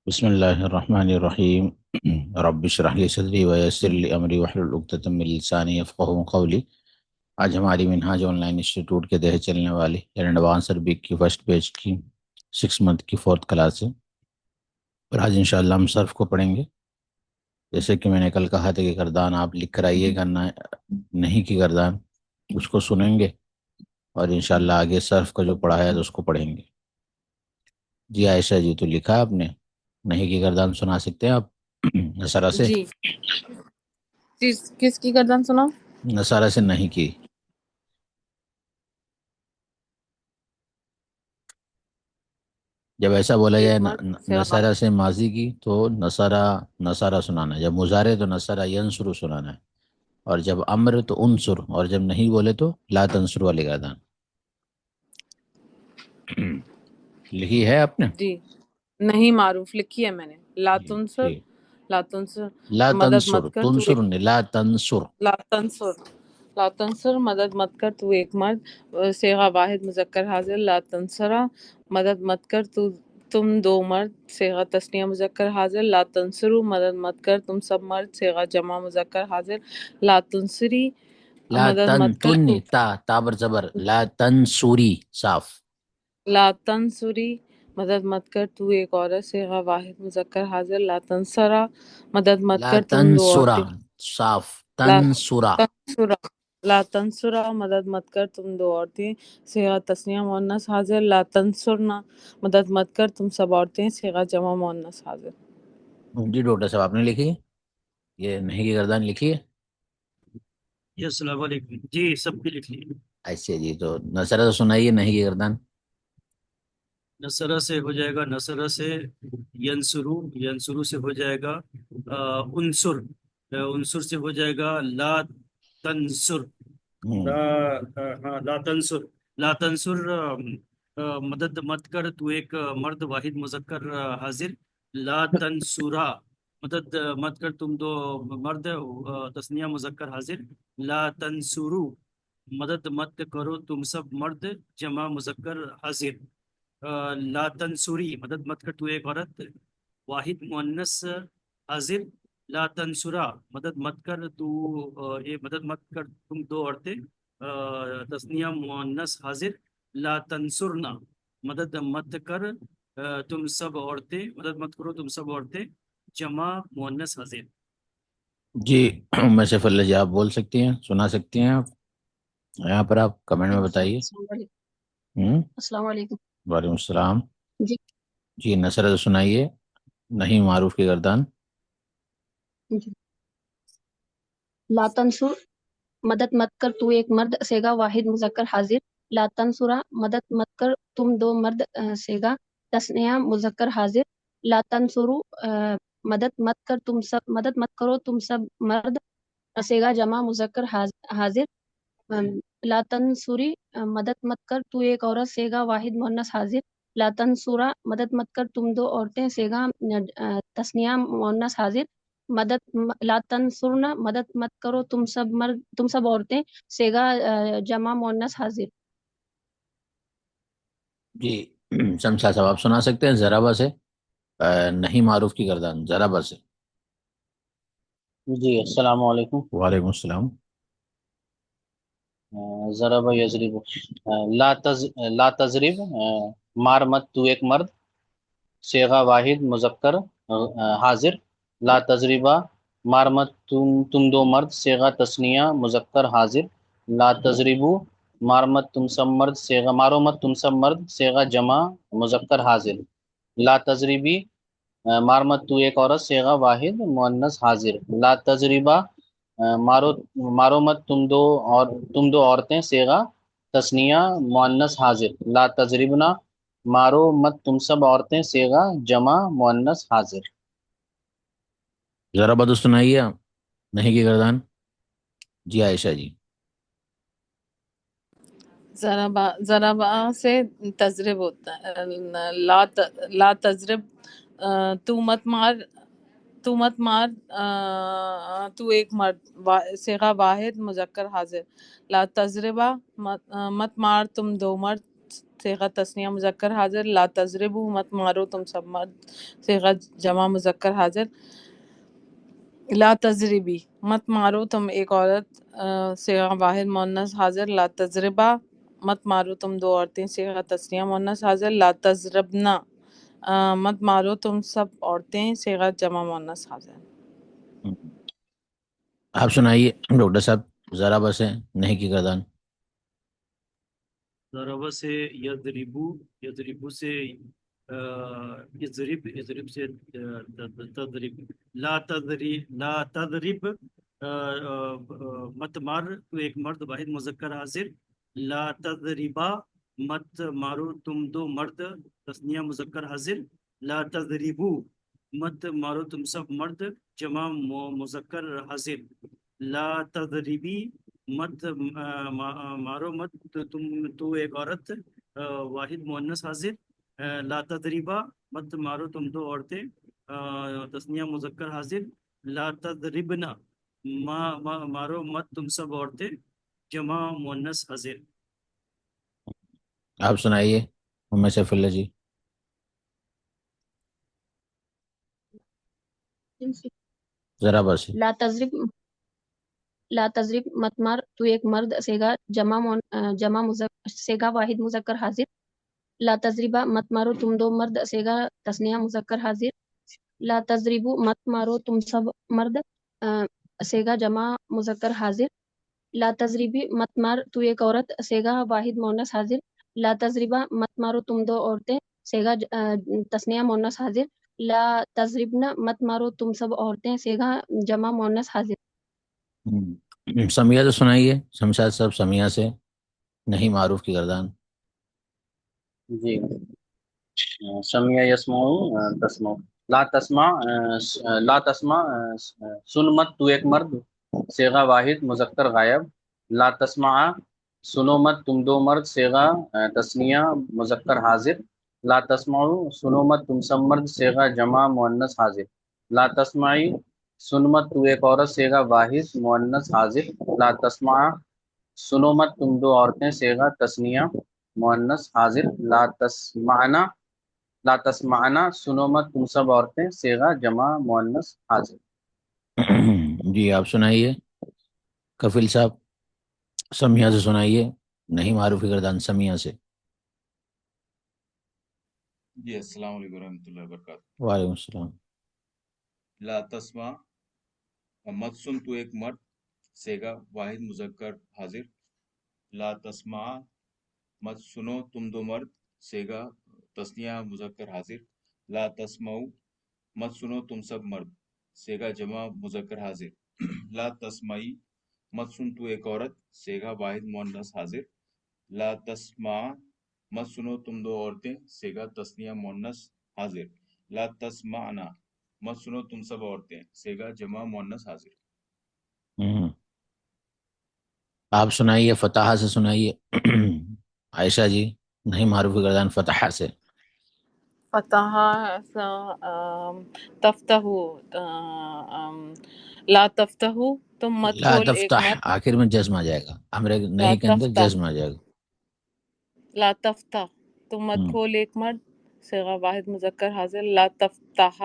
بسم اللہ الرحمن الرحیم رب اشرح لی صدری ویسر لی امری واحلل عقدۃ من لسانی یفقہوا قولی۔ آج ہماری منہاج آن لائن انسٹیٹیوٹ کے تحت چلنے والی ایڈوانس عربک کی فرسٹ بیچ کی 6 منتھ کی 4th کلاس ہے، اور آج انشاءاللہ ہم صرف کو پڑھیں گے۔ جیسے کہ میں نے کل کہا تھا کہ گردان آپ لکھ کر آئیے گا، نہیں کی گردان اس کو سنیں گے، اور انشاءاللہ آگے صرف کا جو پڑھا ہے تو اس کو پڑھیں گے۔ جی عائشہ جی، تو لکھا آپ نے؟ نہیں کی گردان سنا سکتے ہیں آپ نصارہ سے؟ جی کس کی گردان سنا؟ نصارہ سے نہیں کی۔ جب ایسا بولا جائے ایک مرد سے نصارہ سے ماضی کی تو نصارہ سنانا ہے، جب مضارع تو نصارہ ینصر سنانا ہے، اور جب امر تو انصر، اور جب نہیں بولے تو لا تنصر والی گردان۔ لکھی ہے آپ نے؟ جی نہیں معروف لکھی ہے میں نے۔ لا جی تنصر، ٹھیک۔ لا تنصر لا مدد تنصر، مت کر تو تنصر ایک، نہیں، لا تنصر۔ لا تنصر، لا تنصر مدد مت کر تو ایک مرد، صیغہ واحد مذکر حاضر، لا تنصرہ مدد مت کر تو تم دو مرد، صیغہ تثنیہ مذکر حاضر، لا تنصرو مدد مت کر تم سب مرد، صیغہ جمع مذکر حاضر، لا تنصری لا مدد تن مت کر تن تو، تا بر زبر، لا تنصری صاف۔ لا تنصری مدد مت کر تو ایک عورت، صیغہ واحد مذکر حاضر، لا تنصرہ مدد مت لا کر تم دو تنصرہ عورتیں، صاف، لا تنصرہ۔ تنصرہ، لا تنصرہ مدد مت کر تم دو عورتیں، صیغہ تثنیہ مؤنث حاضر، لا تنصرنا مدد مت کر تم سب عورتیں، صیغہ جمع مؤنث حاضر۔ جی ڈاکٹر صاحب آپ نے لکھی ہے؟ یہ نہیں کی گردان لکھی ہے؟ جی السلام علیکم، جی سب کی لکھ لی۔ ایسے جی، تو نصرہ تو سنائیے نہیں کی گردان۔ نصرہ سے ہو جائے گا، نصرہ سے ینصرو، ینصرو سے ہو جائے گا انصر، انصر سے ہو جائے گا لا تنصر، ہاں لا تنصر، لا تنصر مدد مت کر تو ایک مرد واحد مذکر حاضر، لا تنصرا مدد مت کر تم دو مرد تثنیہ مذکر حاضر، لا تنصرو مدد مت کرو تم سب مرد جمع مذکر حاضر، لا تنصری مدد مت کر تو ایک عورت واحد مؤنث حاضر، لا تنصرا مدد مت کر تو یہ مدد مت کر تم دو عورتیں تثنیہ مؤنث حاضر، لا تنصرنا مدد مت کر تم سب عورتیں، مدد مت کرو تم سب عورتیں جمع مؤنث حاضر۔ جی میں سیف اللہ جی، آپ بول سکتی ہیں، سنا سکتی ہیں آپ؟ یہاں پر آپ کمنٹ میں بتائیے۔ السلام علیکم۔ ہوں، السلام علیکم۔ وعلیکم السلام۔ جی جی نصرہ تو سنائیے نہیں معروف کی گردان۔ جی لا تنصر مدد مت کر تو ایک مرد، صیغہ واحد مذکر حاضر، لا تنصرا مدد مت کر تم دو مرد، صیغہ تثنیہ مذکر حاضر، لا تنصرو مدد مت کر تم سب، مدد مت کرو تم سب مرد، صیغہ جمع مذکر حاضر، لا تنصری مدد مت کر تو ایک عورت، صیغہ واحد مؤنث حاضر، لا تنصرا مدد مت کر تم دو عورتیں، صیغہ تثنیہ مؤنث حاضر، لا تنصرنا مدد مت کرو تم سب مرد، تم سب عورتیں، صیغہ جمع مؤنث حاضر۔ جی شمشا صاحب آپ سنا سکتے ہیں ضربہ سے نہیں معروف کی گردان، ضربہ سے؟ جی السلام علیکم۔ وعلیکم السلام۔ ضرب یضرب، لا تضرب مار مت تو ایک مرد، صیغہ واحد مذکر حاضر، لا تضربا مار مت تم دو مرد، صیغہ تثنیہ مذکر حاضر، لا تضربو مار مت تم سب مرد، صیغہ مارو مت تم سب مرد، صیغہ جمع مذکر حاضر، لا تضربی مار مت تو ایک عورت، صیغہ واحد مؤنث حاضر، لا تضربا مارو مت تم دو عورتیں، صیغہ تثنیہ مؤنث حاضر، لا تضربنا مارو مت تم سب عورتیں، صیغہ جمع مؤنث حاضر۔ ضربہ تو سنائیے آپ نہیں کی گردان۔ جی عائشہ جی۔ ضربہ سے تضرب ہوتا ہے، لا تضرب تو مت مار، تو مت مار تو ایک مرد، صیغہ واحد مذکر حاضر، لا تضربا مت مار تم دو مرد، صيغة تثنية مذكر حاضر. لا تضربوا مت مارو تم سب مرد صيغة جمع مذکر حاضر. لا تضربی مت مارو تم ایک عورت صیغہ واحد مؤنث حاضر. لا تضربا مت مارو تم دو عورتیں صیغہ تثنیہ مؤنث حاضر. لا تضربنا مت مارو تم سب عورتیں صیغہ جمع مؤنث حاضر. آپ سنائیے ڈاکٹر صاحب ذرا بس ہے نہیں کی گردان. ضرب سے یضربو، یضربو سے یضرب، یضرب سے تضرب. لا تضرب، لا تضرب مت مار تو ایک مرد واحد مذکر حاضر. لا تضربا مت مارو تم دو مرد تثنیہ مذکر حاضر. لا تضربو مت مارو تم سب مرد جمع مذکر حاضر. لا تضربی مت مارو مت تم تو ایک عورت واحد مؤنث حاضر. لا تضربا مت مارو تم دو عورتیں تثنیہ مذکر حاضر. لا تضربنا مارو مت تم سب عورتیں جمع مؤنث حاضر. آپ سنائیے ام سیف اللہ جی. ذرا بس ہے. لا تضرب مت مار تو ایک مرد صیغہ صیغہ واحد مذکر حاضر. لا تضربا مت مارو تم دو مرد صیغہ تثنیہ مذکر حاضر. لا تضربو مت مارو تم سب مرد صیغہ جمع مذکر حاضر. لا تضربی مت مار تو ایک عورت صیغہ واحد مؤنث حاضر. لا تضربا مت مارو تم دو عورتیں صیغہ تثنیہ مؤنث حاضر. لا تضربنا مت مارو تم سب عورتیں صیغہ جمع مؤنث حاضر. سمیہ تو سنائیے شمشاد صاحب سمیہ سے نہیں معروف کی گردان. جی سمیع یسمعو تسمع. لا تسمع، لا تسمع سن مت تو ایک مرد صیغہ واحد مذکر غائب. لا تسمع سنو مت تم دو مرد صیغہ تثنیہ مذکر حاضر. لا تسمعو سنو مت تم سب مرد صیغہ جمع مؤنث حاضر. لا تسمعی سن مت تو ایک عورت صیغہ واحد مؤنث حاضر. لا تسمع سنو مت تم دو عورتیں صیغہ تثنیہ مؤنث حاضر. لا تسمعنا، لا تسمعنا سنو مت تم سب عورتیں صیغہ جمع مؤنث حاضر. جی آپ سنائیے کفیل صاحب سمیہ سے سنائیے نہیں معروف کی گردان سمیہ سے. جی السلام علیکم ورحمۃ اللہ وبرکاتہ. وعلیکم السلام. لا تسمع مت سن تو ایک مرد صیغہ واحد مذکر حاضر. لا تسمع مت سنو تم دو مرد صیغہ تثنیہ مذکر حاضر. لا تسمعو مت سنو تم سب مرد صیغہ جمع مذکر حاضر. لا تسمعی مت سن تو ایک عورت صیغہ واحد مؤنث حاضر. لا تسمع مت سنو تم دو عورتیں صیغہ تثنیہ مؤنث حاضر. لا تسمعنا مت سنو تم سب عورتیں صیغہ جمع مؤنث حاضر. آپ سنائیے فتح سے سنائیے عائشہ جی نہیں معروف کی گردان فتح سے. فتح تفتح لا تفتح تم مت لا کھول ایک تفتح مرد. آخر میں جزم آ جائے گا امر نہیں کے اندر جزم آ جائے گا. لا تفتح تم مت کھول ایک مرد صیغہ واحد مذکر حاضر. لا تفتح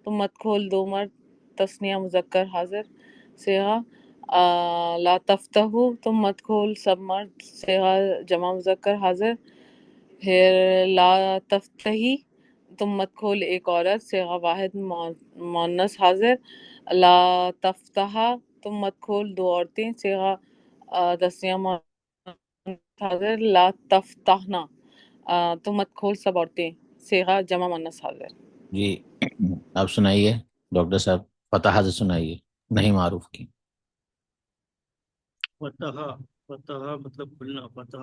تم مت کھول دو مرد تثنیہ مذکر حاضر صیغہ. لا تفتح تم مت کھول سب مرد صیغہ جمع مذکر حاضر. پھر لا تفتحی تم مت کھول ایک عورت صیغہ واحد مؤنث حاضر. لا تفتح تم مت کھول دو عورتیں صیغہ تثنیہ مؤنث حاضر. لا تفتحنا تم مت کھول سب عورتیں صیغہ جمع مؤنث حاضر. جی آپ سنائیے ڈاکٹر صاحب فتح سے سنائیے نہیں معروف کی. فتح، فتح مطلب کھلنا. فتح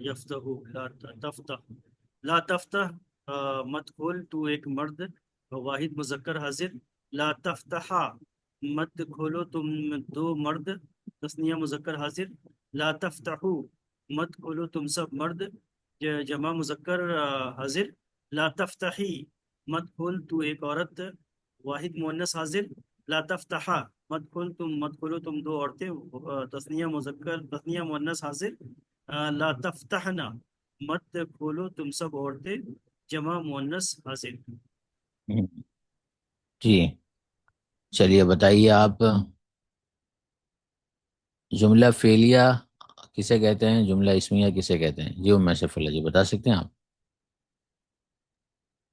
یفتح. لا تفتح، لا تفتح مت کھول تو ایک مرد واحد مذکر حاضر. لا تفتحا مت کھولو تم دو مرد تثنیہ مذکر حاضر. لا تفتحو مت کھولو تم سب مرد جمع مذکر حاضر. لا تفتحی مت کھول تو ایک عورت واحد مؤنث حاضر. لا تفتحا مت کھولو تم دو عورتیں تثنیہ مذکر تثنیہ مؤنث حاضر. لا تفتحنا مت کھولو تم سب عورتیں، جمع مؤنث حاصل. جی چلیے بتائیے آپ، جملہ فعلیہ کسے کہتے ہیں، جملہ اسمیہ کسے کہتے ہیں؟ جی میں سیف اللہ جی بتا سکتے ہیں آپ؟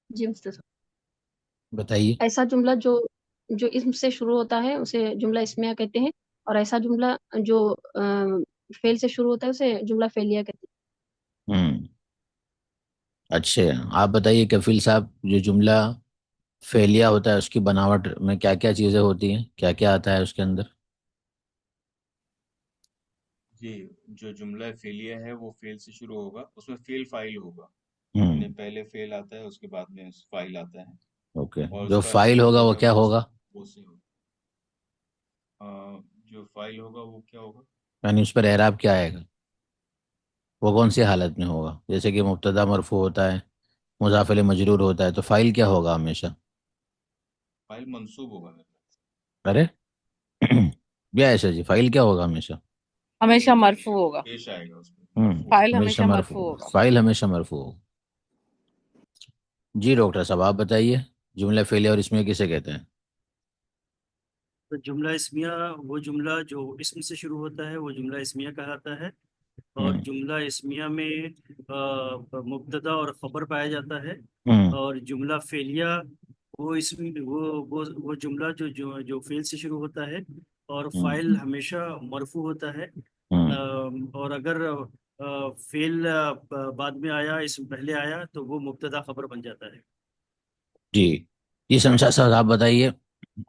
جی مستر صاحب، بتائیے. ایسا جملہ جو اسم سے شروع ہوتا ہے اسے جملہ اسمیہ کہتے ہیں، اور ایسا جملہ جو فعل سے شروع ہوتا ہے اسے جملہ فعلیہ کہتے ہوں اچھا آپ بتائیے کفیل صاحب، جو جملہ فعلیہ ہوتا ہے اس کی بناوٹ میں کیا کیا چیزیں ہوتی ہیں، کیا کیا آتا ہے اس کے اندر؟ جی جو جملہ فعلیہ ہے وہ فعل سے شروع ہوگا، اس میں فعل فاعل ہوگا، ہوں یعنی پہلے فعل آتا ہے اس کے بعد میں فاعل آتا ہے، اوکے، اور اس جو کا فاعل اسم ہوگا جو وہ ہے کیا ہوگا؟ وہ سے ہوگا. جو فاعل ہوگا وہ کیا ہوگا؟ یعنی اس پر اعراب کیا آئے گا، وہ کون سی حالت میں ہوگا؟ جیسے کہ مبتدا مرفوع ہوتا ہے، مضاف الیہ مجرور ہوتا ہے، تو فاعل کیا ہوگا ہمیشہ؟ فاعل منصوب ہوگا میرے خیال سے. ارے کیا ایسا جی، فاعل کیا ہوگا ہمیشہ؟ ہمیشہ مرفوع ہوگا، پیش آئے گا، اس میں ہوں مرفوع فاعل ہوگا. ہمیشہ ہمیشہ مرفوع، مرفوع ہوگا. فاعل ہمیشہ مرفوع ہوگا. جی ڈاکٹر صاحب آپ بتائیے، جملہ فعلیہ اور اسمیہ کسے کہتے ہیں؟ تو جملہ اسمیہ وہ جملہ جو اسم سے شروع ہوتا ہے وہ جملہ اسمیہ کہلاتا ہے، اور ہوں جملہ اسمیہ میں مبتدا اور خبر پایا جاتا ہے، ہوں اور جملہ فعلیہ وہ اسم وہ جملہ جو فعل سے شروع ہوتا ہے اور ہوں فاعل ہمیشہ مرفوع ہوتا ہے. ہوں اور اگر فعل بعد میں آیا، اسم پہلے آیا، تو وہ مبتدا خبر بن جاتا ہے. جی جی شمشاد صاحب آپ بتائیے،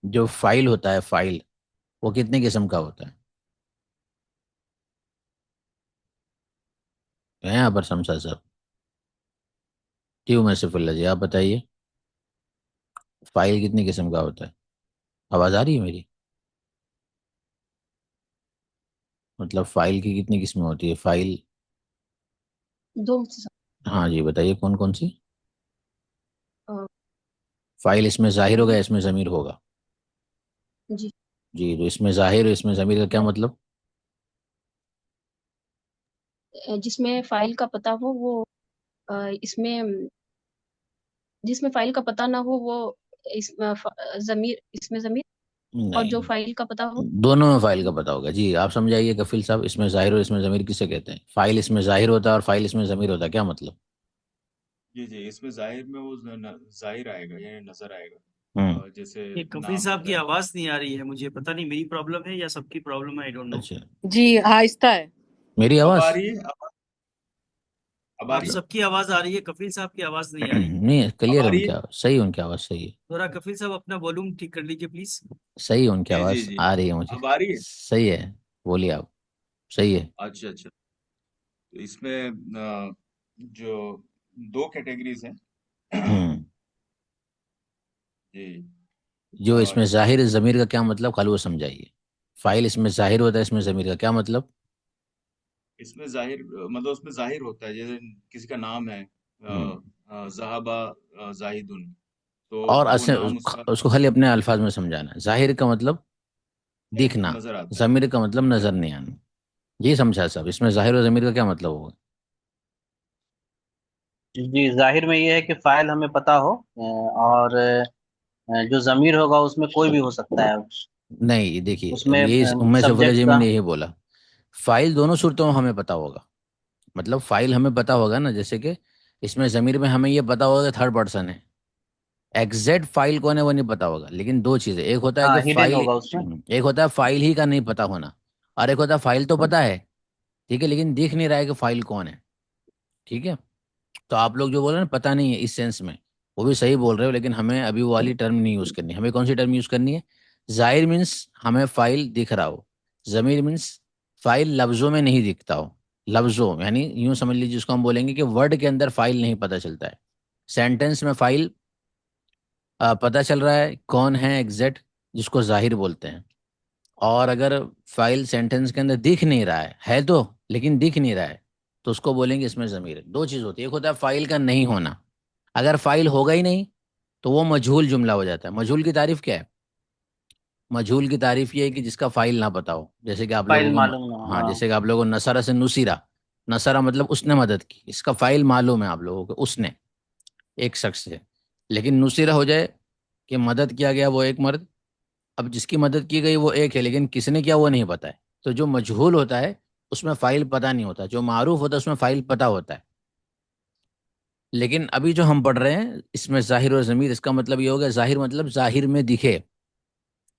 جو فائل ہوتا ہے، فائل وہ کتنے قسم کا ہوتا ہے یہاں پر شمشاد صاحب؟ جی میں صف اللہ جی آپ بتائیے، فائل کتنی قسم کا ہوتا ہے؟ آواز آ رہی ہے میری؟ مطلب فائل کی کتنی قسمیں ہوتی ہے؟ فائل ہیں. دو مستر ہاں جی بتائیے کون کون سی؟ صاحب. فائل اس میں ظاہر ہوگا، اس میں ضمیر ہوگا؟ جی جی تو اس میں ظاہر اور اس میں ضمیر کا کیا مطلب؟ جس میں فائل کا پتہ ہو وہ اس میں، جس میں فائل کا پتہ نہ ہو وہ ضمیر، اس میں ضمیر، اور جو نہیں، فائل کا پتہ ہو دونوں میں فائل کا پتہ ہوگا. جی آپ سمجھائیے کفیل صاحب، اس میں ظاہر اور اس میں ضمیر کسے کہتے ہیں؟ فائل اس میں ظاہر ہوتا ہے اور فائل اس میں ضمیر ہوتا ہے، کیا مطلب؟ جی اس میں ظاہر میں وہ ظاہر آئے گا، یعنی نظر آئے گا. ہوں جیسے یہ کفیل نام صاحب ہوتا کی ہے. آواز نہیں آ رہی ہے، مجھے پتہ نہیں میری پرابلم ہے یا سب کی پرابلم ہے، آئی ڈونٹ نو. اچھا جی آہستہ ہے. میری اب آواز آ رہی ہے؟ اب آ آپ رہی ہے؟ سب کی آواز آ رہی ہے، کفیل صاحب کی آواز نہیں آ رہی. نہیں اب کلیئر آ ہے ان رہی کی ہے؟ آواز، صحیح ہے ان کی آواز، صحیح ہے، ذرا کفیل صاحب اپنا والیوم ٹھیک کر لیجیے پلیز. صحیح ہے ان کی جی جی آواز جی آ رہی ہے مجھے، اب آ رہی ہے. صحیح ہے، بولیے آپ، صحیح ہے. اچھا اچھا. تو اس میں جو دو کیٹیگریز ہیں. ہوں جی جو اس میں ظاہر ضمیر کا کیا مطلب، خالی وہ سمجھائیے. فائل اس میں ظاہر ہوتا ہے، اس میں ضمیر کا کیا مطلب؟ اس میں ظاہر مطلب اس میں ظاہر ہوتا ہے، جیسے کسی کا نام ہے ہوں ذہبہ زاہدن، تو اور وہ نام اس کا اس کو خالی اپنے الفاظ میں سمجھانا ہے. ظاہر کا مطلب دیکھنا، نظر آتا ہے. ضمیر کا مطلب نظر نہیں آنا. جی سمجھا صاحب، اس میں ظاہر و ضمیر کا کیا مطلب ہوگا؟ جی ظاہر میں یہ ہے کہ فاعل ہمیں پتہ ہو، اور جو ضمیر ہوگا اس میں کوئی بھی ہو سکتا ہے. نہیں دیکھیے، اس اب میں یہی میں سے سبجیکٹ جی میں کا. نے یہی بولا، فائل دونوں صورتوں میں ہمیں پتا ہوگا. مطلب فائل ہمیں پتا ہوگا نا، جیسے کہ اس میں ضمیر میں ہمیں یہ پتا ہوگا کہ تھرڈ پرسن ہے. ایگزیکٹ فائل کون ہے وہ نہیں پتا ہوگا، لیکن دو چیزیں، ایک ہوتا ہے ہاں کہ ہڈن فائل، ہوگا اس میں. ایک ہوتا ہے فائل ہی کا نہیں پتا ہونا، اور ایک ہوتا ہے فائل تو پتا ہے ٹھیک ہے لیکن دیکھ نہیں رہا ہے کہ فائل کون ہے. ٹھیک ہے، تو آپ لوگ جو بول رہے ہیں نا پتہ نہیں ہے اس سینس میں، وہ بھی صحیح بول رہے ہو، لیکن ہمیں ابھی وہ والی ٹرم نہیں یوز کرنی. ہمیں کون سی ٹرم یوز کرنی ہے؟ ظاہر مینس ہمیں فائل دکھ رہا ہو، ضمیر مینس فائل لفظوں میں نہیں دکھتا ہو. لفظوں یعنی یوں سمجھ لیجیے، اس کو ہم بولیں گے کہ ورڈ کے اندر فائل نہیں پتہ چلتا ہے، سینٹینس میں فائل پتہ چل رہا ہے کون ہے ایگزیکٹ، جس کو ظاہر بولتے ہیں. اور اگر فائل سینٹینس کے اندر دکھ نہیں رہا ہے تو لیکن دکھ نہیں رہا ہے، تو اس کو بولیں گے اس میں ضمیر ہے. دو چیز ہوتی ہے، ایک ہوتا ہے فائل کا نہیں ہونا، اگر فائل ہوگا ہی نہیں تو وہ مجہول جملہ ہو جاتا ہے. مجہول کی تعریف کیا ہے؟ مجہول کی تعریف یہ ہے کہ جس کا فائل نہ پتا ہو. جیسے کہ آپ فائل لوگوں کو معلوم نہ ہو، ہاں ہاں. جیسے کہ آپ لوگوں کو نصرہ سے نصیرہ، نصرہ مطلب اس نے مدد کی، اس کا فائل معلوم ہے آپ لوگوں کو، اس نے، ایک شخص ہے. لیکن نصرہ ہو جائے کہ مدد کیا گیا وہ ایک مرد، اب جس کی مدد کی گئی وہ ایک ہے لیکن کس نے کیا وہ نہیں پتا ہے. تو جو مجہول ہوتا ہے اس میں فائل پتہ نہیں ہوتا، جو معروف ہوتا ہے اس میں فائل پتہ ہوتا ہے. لیکن ابھی جو ہم پڑھ رہے ہیں اس میں ظاہر اور ضمیر، اس کا مطلب یہ ہوگا ظاہر مطلب ظاہر میں دکھے،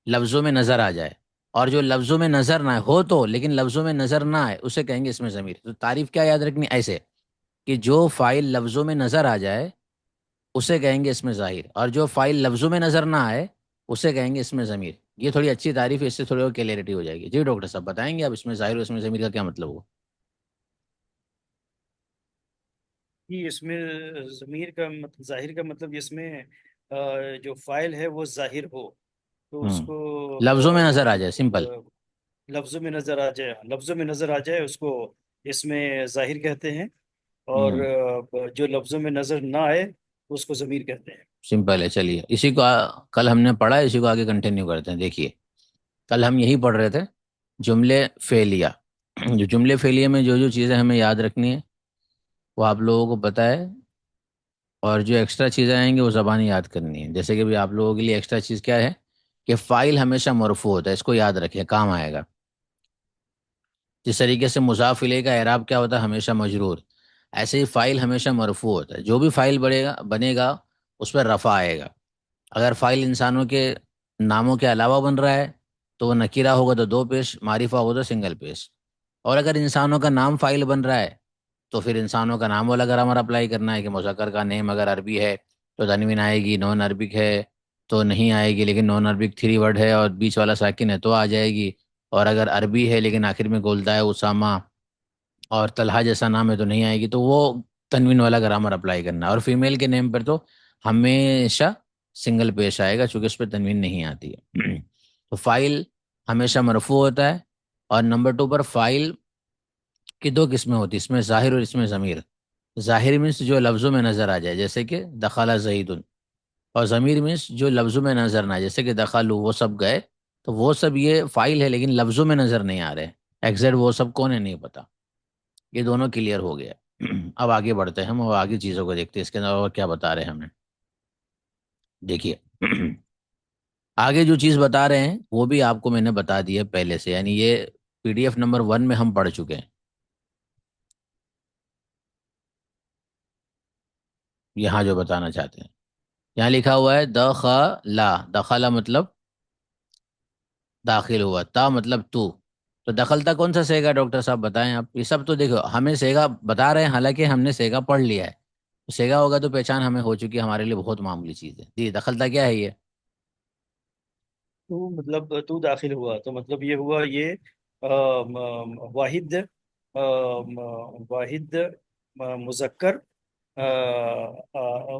لفظوں میں نظر آ جائے، اور جو لفظوں میں نظر نہ آئے ہو تو لیکن لفظوں میں نظر نہ آئے اسے کہیں گے اس میں ضمیر. تو تعریف کیا یاد رکھنی ایسے کہ جو فائل لفظوں میں نظر آ جائے اسے کہیں گے اس میں ظاہر، اور جو فائل لفظوں میں نظر نہ آئے اسے کہیں گے اس میں ضمیر. یہ تھوڑی اچھی تعریف ہے، اس سے تھوڑی اور کلیئرٹی ہو جائے گی. جی ڈاکٹر صاحب بتائیں گے اب اس میں ظاہر اور اس میں ضمیر کا کیا مطلب ہو؟ جی اس میں ضمیر کا ظاہر کا مطلب اس میں جو فائل ہے وہ ظاہر ہو تو اس کو لفظوں میں نظر آ جائے، سمپل. لفظوں میں نظر آ جائے، لفظوں میں نظر آ جائے اس کو اس میں ظاہر کہتے ہیں، اور جو لفظوں میں نظر نہ آئے اس کو ضمیر کہتے ہیں. سمپل ہے. چلیے اسی کو کل ہم نے پڑھا، اسی کو آگے کنٹینیو کرتے ہیں. دیکھیے کل ہم یہی پڑھ رہے تھے جملے فعلیہ. جو جملے فعلیہ میں جو جو چیزیں ہمیں یاد رکھنی ہے وہ آپ لوگوں کو پتہ ہے، اور جو ایکسٹرا چیزیں آئیں گی وہ زبانی یاد کرنی ہے. جیسے کہ بھی آپ لوگوں کے لیے ایکسٹرا چیز کیا ہے کہ فائل ہمیشہ مرفوع ہوتا ہے، اس کو یاد رکھیں، کام آئے گا. جس طریقے سے مضاف الیہ کا اعراب کیا ہوتا ہے ہمیشہ مجرور، ایسے ہی فائل ہمیشہ مرفوع ہوتا ہے. جو بھی فائل بنے گا اس پر رفع آئے گا. اگر فائل انسانوں کے ناموں کے علاوہ بن رہا ہے تو وہ نکیرہ ہوگا تو دو پیش، معرفہ ہوگا تو سنگل پیش. اور اگر انسانوں کا نام فائل بن رہا ہے تو پھر انسانوں کا نام والا گرامر اپلائی کرنا ہے کہ مذکر کا نیم اگر عربی ہے تو تنوین آئے گی، نان عربک ہے تو نہیں آئے گی، لیکن نان عربک 3 ورڈ ہے اور بیچ والا ساکن ہے تو آ جائے گی. اور اگر عربی ہے لیکن آخر میں گولدا ہے، اسامہ اور طلحہ جیسا نام ہے تو نہیں آئے گی، تو وہ تنوین والا گرامر اپلائی کرنا ہے. اور فیمیل کے نیم پر تو ہمیشہ سنگل پیش آئے گا چونکہ اس پہ تنوین نہیں آتی ہے. تو فائل ہمیشہ مرفوع ہوتا ہے. اور نمبر 2 پر فائل کی 2 قسمیں ہوتی ہیں، اس میں ظاہر اور اس میں ضمیر. ظاہر مینس جو لفظوں میں نظر آ جائے جیسے کہ دخل زید، اور ضمیر مینس جو لفظوں میں نظر نہ آئے جیسے کہ دخلوا وہ سب گئے. تو وہ سب یہ فائل ہے لیکن لفظوں میں نظر نہیں آ رہے، ایگزیکٹ وہ سب کون ہے نہیں پتا. یہ دونوں کلیئر ہو گیا. اب آگے بڑھتے ہیں ہم اور آگے چیزوں کو دیکھتے ہیں اس کے اندر اور کیا بتا رہے ہیں ہمیں. دیکھیے آگے جو چیز بتا رہے ہیں وہ بھی آپ کو میں نے بتا دی ہے پہلے سے، یعنی یہ PDF نمبر 1 میں ہم پڑھ چکے ہیں. یہاں جو بتانا چاہتے ہیں یہاں لکھا ہوا ہے دخلا. دخلا مطلب داخل ہوا، تا مطلب تو دخلتا کون سا سیگا ڈاکٹر صاحب بتائیں آپ. یہ سب تو دیکھو ہمیں سیگا بتا رہے ہیں، حالانکہ ہم نے سیگا پڑھ لیا ہے. سیگا ہوگا تو پہچان ہمیں ہو چکی ہے، ہمارے لیے بہت معمولی چیز ہے. جی دخلتا کیا ہے یہ؟ تو مطلب تو داخل ہوا تو مطلب یہ ہوا یہ واحد واحد مذکر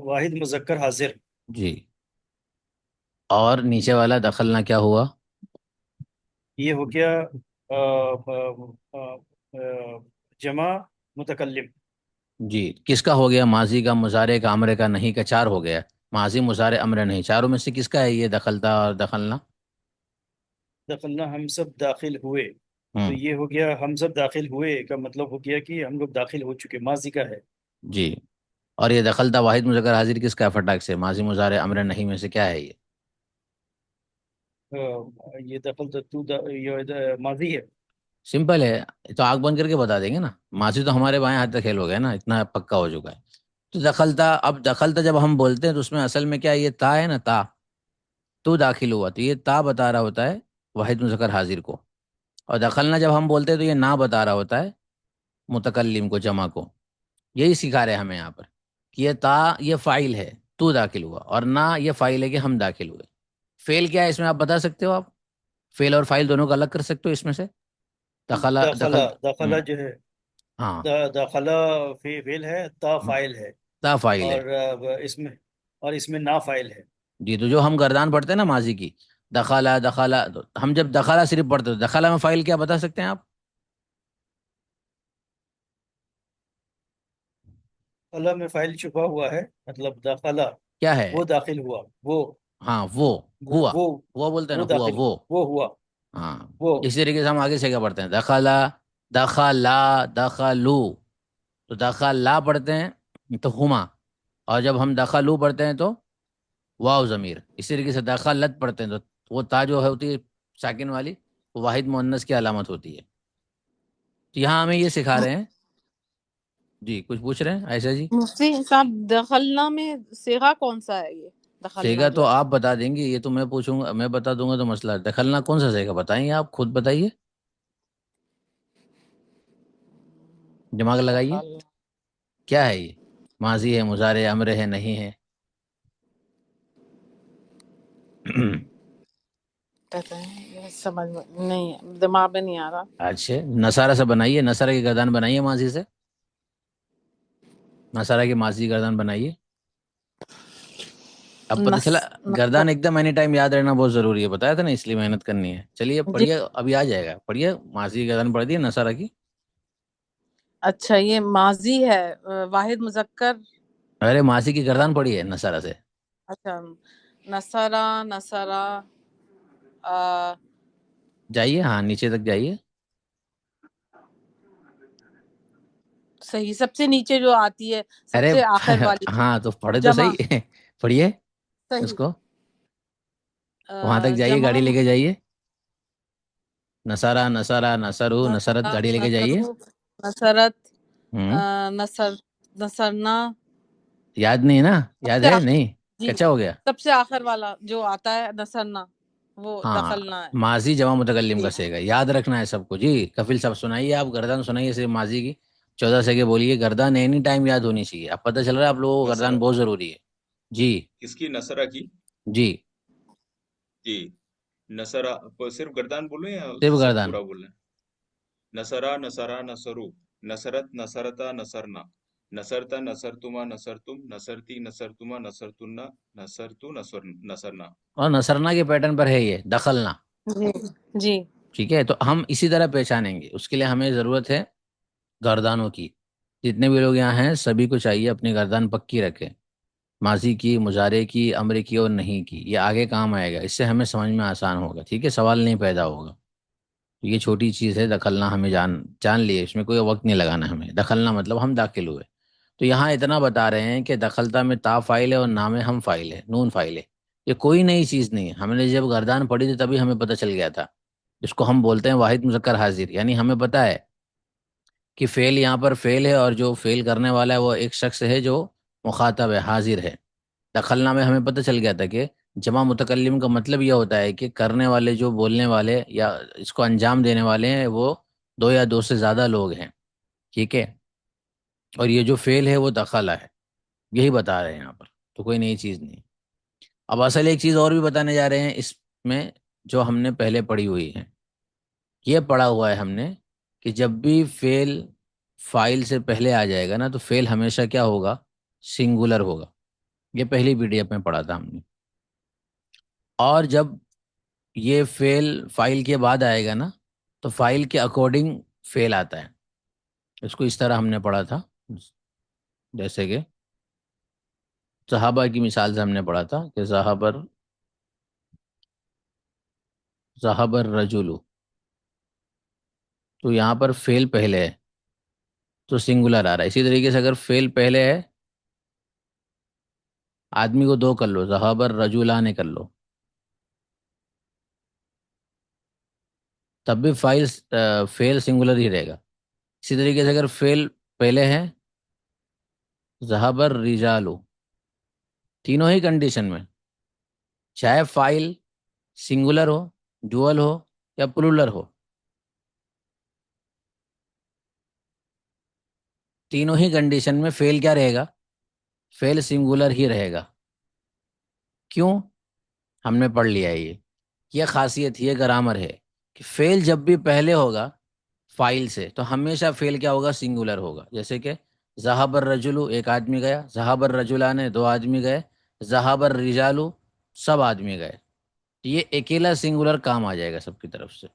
واحد مذکر حاضر. جی اور نیچے والا دخلنا کیا ہوا؟ یہ ہو گیا جمع متکلم. جی کس کا ہو گیا؟ ماضی کا، مضارع کا، امر کا، نہیں کا، 4 ہو گیا. ماضی مضارع امر نہیں، چاروں میں سے کس کا ہے یہ دخلتا اور دخلنا؟ دخلنا ہم سب داخل ہوئے، تو ہوں یہ ہو گیا ہم سب داخل ہوئے کا مطلب ہو گیا کہ ہم لوگ داخل ہو چکے، ماضی کا ہے. جی اور یہ دخلتا واحد مذکر حاضر کس کا ہے فٹاک سے؟ ماضی مضارع امر نہیں میں سے کیا ہے یہ؟ یہ دخل تو یہ ماضی ہے. سمپل ہے، تو آنکھ بند کر کے بتا دیں گے نا. ماضی تو ہمارے بائیں ہاتھ تک کھیل ہو گیا نا، اتنا پکا ہو چکا ہے. تو دخلتا، اب دخلتا جب ہم بولتے ہیں تو اس میں اصل میں کیا ہے؟ یہ تا ہے نا، تا. تو داخل ہوا تو یہ تا بتا رہا ہوتا ہے واحد مذکر حاضر کو. اور دخلنا جب ہم بولتے ہیں تو یہ نا بتا رہا ہوتا ہے متکلم کو، جمع کو. یہی سکھا رہے ہیں ہمیں یہاں پر کہ یہ تا یہ فاعل ہے، تو داخل ہوا، اور نا یہ فاعل ہے کہ ہم داخل ہوئے. فعل کیا ہے اس میں آپ بتا سکتے ہو؟ آپ فعل اور فاعل دونوں کو الگ کر سکتے ہو اس میں سے؟ دخلا دخلا دخل دخلا جو ہے ہاں دخلا فعل ہے، تا فاعل ہے، تا فاعل ہے. اور اس میں نا فاعل ہے. جی تو جو ہم گردان پڑھتے ہیں نا ماضی کی، دخلا دخلا، تو ہم جب دخلا صرف پڑھتے ہیں دخلا میں فاعل کیا بتا سکتے ہیں آپ؟ اللہ میں فاعل چھپا ہوا ہے، مطلب دخلا کیا ہے؟ وہ داخل ہوا، وہ ہاں وہ ہوا، وہ وہ بولتے ہیں نا، وہ ہوا داخل وہ. وہ ہوا ہاں وہ اسی طریقے سے ہم آگے سے کیا پڑھتے ہیں؟ دخلا دخلا دخلو، تو دخلا پڑھتے ہیں تو ہما، اور جب ہم دخلو پڑھتے ہیں تو واو ضمیر. اسی طریقے سے دخلت پڑھتے ہیں تو وہ تا جو ہوتی ہے ساکن والی، وہ واحد مؤنث کی علامت ہوتی ہے. تو یہاں ہمیں یہ سکھا رہے ہیں. جی کچھ پوچھ رہے ہیں عائشہ جی؟ مفتی صاحب دخلنا میں صیغہ کون سا ہے؟ یہ دخلنا سیگا جو تو ہے آپ بتا دیں گے، یہ تو میں پوچھوں گا، میں بتا دوں گا تو مسئلہ ہے. دخلنا کون سا سیگا بتائیں، آپ خود بتائیے، دماغ لگائیے. دخل کیا ہے یہ؟ ماضی ہے، مضارع، امر ہے، نہیں ہے؟ کہتے ہیں یہ سمجھ میں نہیں ہے، دماغ میں نہیں آ رہا. اچھا نصارہ سے بنائیے، نصارہ کی گردان بنائیے ماضی سے، نصارہ کی ماضی گردان بنائیے. اب پتہ چلا گردان ایک دم اینی ٹائم یاد رہنا بہت ضروری ہے، بتایا تھا نا، اس لیے محنت کرنی ہے. چلیے جی پڑھیے، ابھی آ جائے گا، پڑھیے ماضی کی گردان پڑھ دیے نصارہ کی. اچھا یہ ماضی ہے، واحد مذکر. ارے ماضی کی گردان پڑھیے نصارہ سے. اچھا نصرہ، نصرہ، جائیے، ہاں نیچے تک جائیے. صحیح سب سے نیچے جو آتی ہے، سب ارے سے آخر والی ہاں تو پڑھے تو جمع. صحیح پڑھیے اس صحیح کو، وہاں تک جائیے، جمع گاڑی لے کے جائیے. نصارہ، نصارہ، نصرو، نصرت، نصرہ، گاڑی لے کے جائیے. نصرو، نصرت، ہوں نصر، نصرنا. یاد نہیں نا؟ سب یاد سے ہے نہیں؟ جی کچا ہو گیا. سب سے آخر والا جو آتا ہے نصرنا، وہ ہاں دخلنا ہے. ماضی جمع متکلم کا جی صیغہ یاد رکھنا ہے سب کو. جی کفیل صاحب سنائیے، آپ گردان سنائیے صرف ماضی کی 14 سے کے بولیے. گردان اینی ٹائم یاد ہونی چاہیے. اب پتہ چل رہا ہے آپ لوگوں کو نصرہ گردان بہت ضروری ہے. جی کس کی؟ نصرہ کی. جی جی نصرہ کو صرف گردان بولے یا صرف سب گردان. پورا بولے؟ نصرہ، نصرہ، نصرو، نصرت، نصرتا، نصرنا، نصرتا، نصرتما، نصرتم، نصرتی، نصرتما، نصرتنا، نصرتو، نصرنا. اور نصرنا کے پیٹرن پر ہے یہ دخلنا. جی جی ٹھیک ہے، تو ہم اسی طرح پہچانیں گے. اس کے لیے ہمیں ضرورت ہے گردانوں کی. جتنے بھی لوگ یہاں ہیں سبھی کو چاہیے اپنی گردان پکی رکھیں، ماضی کی، مضارع کی، امر کی اور نہیں کی. یہ آگے کام آئے گا، اس سے ہمیں سمجھ میں آسان ہوگا. ٹھیک ہے، سوال نہیں پیدا ہوگا. یہ چھوٹی چیز ہے دخلنا، ہمیں جان لیے، اس میں کوئی وقت نہیں لگانا ہمیں. دخلنا مطلب ہم داخل ہوئے. تو یہاں اتنا بتا رہے ہیں کہ دخلتا میں تا فائل ہے اور نام ہم فائل ہے، نون فائل ہے. یہ کوئی نئی چیز نہیں ہے. ہم نے جب گردان پڑھی تھی تبھی ہمیں پتہ چل گیا تھا. اس کو ہم بولتے ہیں واحد مذکر حاضر. یعنی ہمیں پتہ ہے کہ فعل یہاں پر فعل ہے، اور جو فعل کرنے والا ہے وہ ایک شخص ہے جو مخاطب ہے، حاضر ہے. دخلنا میں ہمیں پتہ چل گیا تھا کہ جمع متکلم کا مطلب یہ ہوتا ہے کہ کرنے والے، جو بولنے والے یا اس کو انجام دینے والے ہیں، وہ دو یا دو سے زیادہ لوگ ہیں. ٹھیک ہے، اور یہ جو فعل ہے وہ دخلا ہے. یہی بتا رہے ہیں یہاں پر، تو کوئی نئی چیز نہیں. اب اصل ایک چیز اور بھی بتانے جا رہے ہیں اس میں، جو ہم نے پہلے پڑھی ہوئی ہے. یہ پڑھا ہوا ہے ہم نے کہ جب بھی فعل فاعل سے پہلے آ جائے گا نا، تو فعل ہمیشہ کیا ہوگا؟ سنگولر ہوگا. یہ پہلی PDF میں پڑھا تھا ہم نے. اور جب یہ فعل فاعل کے بعد آئے گا نا، تو فاعل کے اکارڈنگ فعل آتا ہے. اس کو اس طرح ہم نے پڑھا تھا، جیسے کہ صحابہ کی مثال سے ہم نے پڑھا تھا کہ ذہب الرجل. تو یہاں پر فعل پہلے ہے تو سنگولر آ رہا ہے. اسی طریقے سے اگر فعل پہلے ہے، آدمی کو دو کر لو، ذہب الرجلان کر لو، تب بھی فعل سنگولر ہی رہے گا. اسی طریقے سے اگر فعل پہلے ہے، ذہب الرجال، تینوں ہی کنڈیشن میں، چاہے فاعل سنگولر ہو، ڈوئل ہو یا پلولر ہو، تینوں ہی کنڈیشن میں فعل کیا رہے گا؟ فعل سنگولر ہی رہے گا. کیوں؟ ہم نے پڑھ لیا ہے یہ خاصیت، یہ گرامر ہے کہ فعل جب بھی پہلے ہوگا فاعل سے، تو ہمیشہ فعل کیا ہوگا؟ سنگولر ہوگا. جیسے کہ ذہب الرجل، ایک آدمی گیا، ذہب الرجلان، دو آدمی گئے، ذہب الرجال، سب آدمی گئے. یہ اکیلا سنگولر کام آ جائے گا سب کی طرف سے.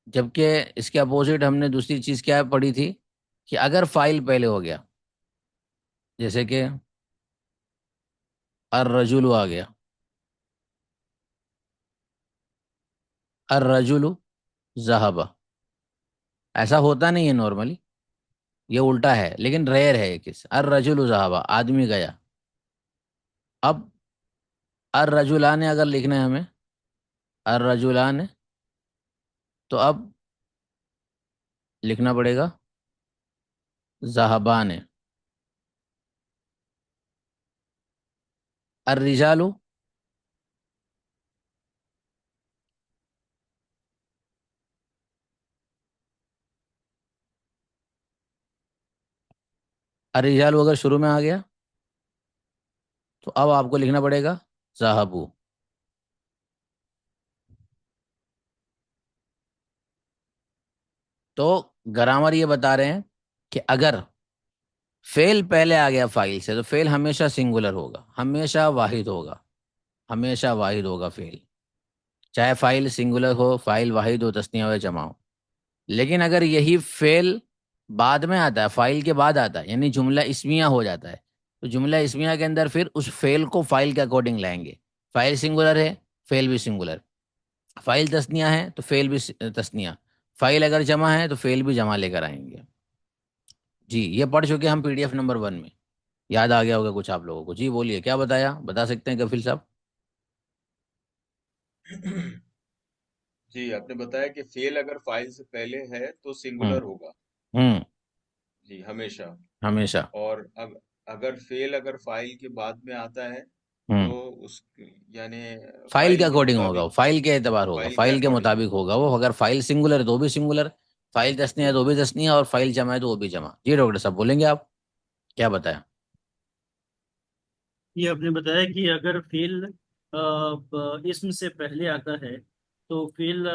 جبکہ اس کے اپوزٹ ہم نے دوسری چیز کیا پڑھی تھی کہ اگر فاعل پہلے ہو گیا، جیسے کہ الرجل آ گیا، الرجل ذہب، ایسا ہوتا نہیں ہے نارملی، یہ الٹا ہے لیکن ریئر ہے یہ کس. الرجل ذهب، آدمی گیا. اب الرجلان اگر لکھنا ہے ہمیں، الرجلان، تو اب لکھنا پڑے گا ذهبان. الرجال، الرجال اگر شروع میں آ گیا تو اب آپ کو لکھنا پڑے گا ذهبوا. تو گرامر یہ بتا رہے ہیں کہ اگر فعل پہلے آ گیا فاعل سے تو فعل ہمیشہ سنگولر ہوگا، ہمیشہ واحد ہوگا، ہمیشہ واحد ہوگا فعل، چاہے فاعل سنگولر ہو، فاعل واحد ہو، تثنیہ ہو یا جمع ہو. لیکن اگر یہی فعل بعد میں آتا ہے، فاعل کے بعد آتا ہے، یعنی جملہ اسمیہ ہو جاتا ہے، تو جملہ اسمیہ کے اندر پھر اس فعل کو فاعل کے اکارڈنگ لائیں گے. فاعل سنگولر ہے، فعل بھی سنگولر. فاعل تثنیہ ہے تو فعل بھی تثنیہ. فاعل اگر جمع ہے تو فعل بھی جمع لے کر آئیں گے. جی یہ پڑھ چکے ہم PDF نمبر 1 میں. یاد آ گیا ہوگا کچھ آپ لوگوں کو. جی بولیے کیا بتایا، بتا سکتے ہیں کفیل صاحب؟ جی آپ نے بتایا کہ فعل اگر فاعل سے پہلے ہے تو ہوں سنگولر ہوگا. ہوں جی ہمیشہ. ہمیشہ. اور اگر فعل اگر فاعل کے بعد میں آتا ہے ہوں تو اس یعنی فائل کے فاعل کے اکارڈنگ ہوگا، وہ مطابق، فائل کے اعتبار ہوگا، فاعل کے فائل کے اکارڈنگ مطابق ہوگا. ہوگا وہ. اگر فائل سنگولر ہے تو بھی سنگولر، فائل تثنیہ ہے تو بھی تثنیہ، اور فائل جمع ہے تو وہ بھی جمع. جی ڈاکٹر صاحب بولیں گے آپ کیا بتایا؟ یہ آپ نے بتایا کہ اگر فعل اسم سے پہلے آتا ہے تو فعل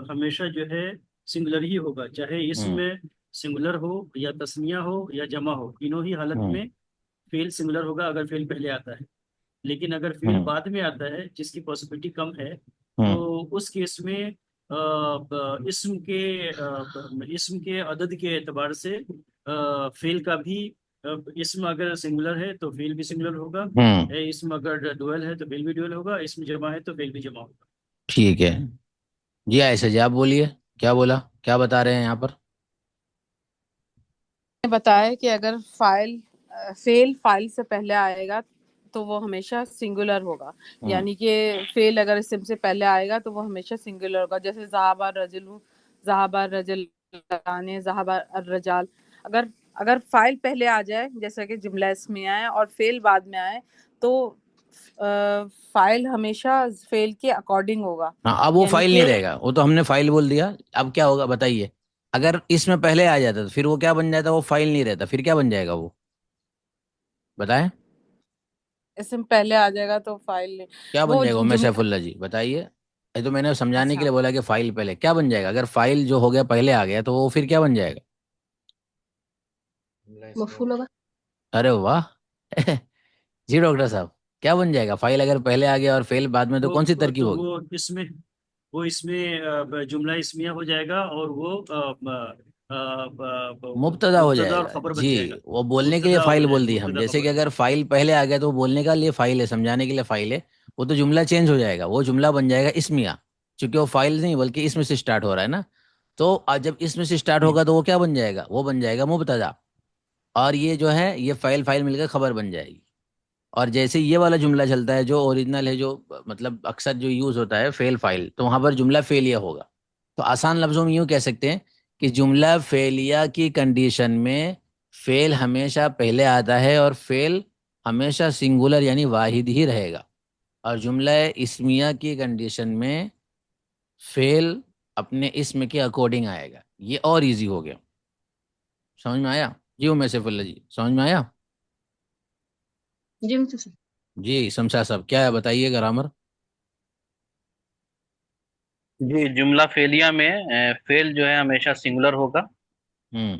ہمیشہ جو ہے سنگولر ہی ہوگا، چاہے اسم ہوں میں سنگولر ہو یا تسنیہ ہو یا جمع ہو، تینوں ہی حالت ہوں میں فعل سنگولر ہوگا اگر فعل پہلے آتا ہے. لیکن اگر فعل ہوں بعد میں آتا ہے جس کی پاسبلٹی کم ہے ہوں تو اس کیس میں اسم کے عدد کے اعتبار سے فعل کا بھی اسم اگر سنگولر ہے تو فعل بھی سنگولر ہوگا، ہوں اسم اگر ڈوئل ہے تو فعل بھی ڈوئل ہوگا، اسم جمع ہے تو فعل بھی جمع ہوگا. ٹھیک ہے. جی ایسے جی آپ بولیے کیا بولا، کیا بتا رہے ہیں یہاں پر؟ نے بتایا کہ اگر فعل فاعل سے پہلے آئے گا تو وہ ہمیشہ سنگولر ہوگا، ہوں یعنی کہ فعل اگر اسم سے پہلے آئے گا تو وہ ہمیشہ سنگولر ہوگا. جیسے ذهب الرجل، ذهب الرجلان، ذهب الرجال. اگر فاعل پہلے آ جائے جیسا کہ جملہ اسمیہ ہے اور فعل بعد میں آئے تو فاعل ہمیشہ فعل کے اکارڈنگ ہوگا، ہاں اب وہ یعنی فائل نہیں کہ رہے گا، وہ تو ہم نے فائل بول دیا. اب کیا ہوگا بتائیے؟ اگر اس میں پہلے آ جاتا تو پھر وہ کیا بن جاتا؟ وہ فائل نہیں رہتا، پھر کیا بن جائے گا وہ بتائیں؟ اسم پہلے آ جائے گا تو فاعل نہیں، کیا بن وہ جائے گا میں سیف جملہ. اللہ جی بتائیے. یہ تو میں نے سمجھانے کے اچھا، لیے بولا کہ فائل پہلے کیا بن جائے گا. اگر فائل جو ہو گیا پہلے آ گیا تو وہ پھر کیا بن جائے گا؟ جملہ اسمیہ مفعول ہوگا. ارے واہ جی ڈاکٹر صاحب کیا بن جائے گا؟ فائل اگر پہلے آ گیا اور فعل بعد میں تو کون سی ترکیب تو ہوگی؟ وہ اس میں جملہ اسمیہ ہو جائے گا اور وہ مبتدا ہو مبتدا جائے اور گا. خبر بن جی جائے گا. وہ بولنے کے لیے مبتدا ہو فائل جائے بول گا، دی ہم، مبتدا جیسے کہ خبر. اگر فائل پہلے آ گیا تو وہ بولنے کے لیے فائل ہے، سمجھانے کے لیے فائل ہے. وہ تو جملہ چینج ہو جائے گا، وہ جملہ بن جائے گا اسمیہ، چونکہ وہ فائل نہیں بلکہ اسم سے اسٹارٹ ہو رہا ہے نا. تو جب اسم سے اسٹارٹ جی ہوگا تو وہ کیا بن جائے گا؟ وہ بن جائے گا مبتدا. اور یہ جو ہے یہ فائل مل کر خبر بن جائے گی. اور جیسے یہ والا جملہ چلتا ہے جو اوریجنل ہے، جو مطلب اکثر جو یوز ہوتا ہے فعل فائل، تو وہاں پر جملہ فعلیہ ہوگا. تو آسان لفظوں میں یوں کہہ سکتے ہیں کہ جملہ فعلیہ کی کنڈیشن میں فعل ہمیشہ پہلے آتا ہے اور فعل ہمیشہ سنگولر یعنی واحد ہی رہے گا. اور جملہ اسمیہ کی کنڈیشن میں فعل اپنے اسم کے اکارڈنگ آئے گا. یہ اور ایزی ہو گیا. سمجھ میں آیا؟ جی میں سیف اللہ جی سمجھ میں آیا؟ جی مفعول. جی شمشاد صاحب کیا ہے بتائیے گرامر. جی جملہ فعلیہ میں فعل جو ہے ہمیشہ سنگولر ہوگا، ہوں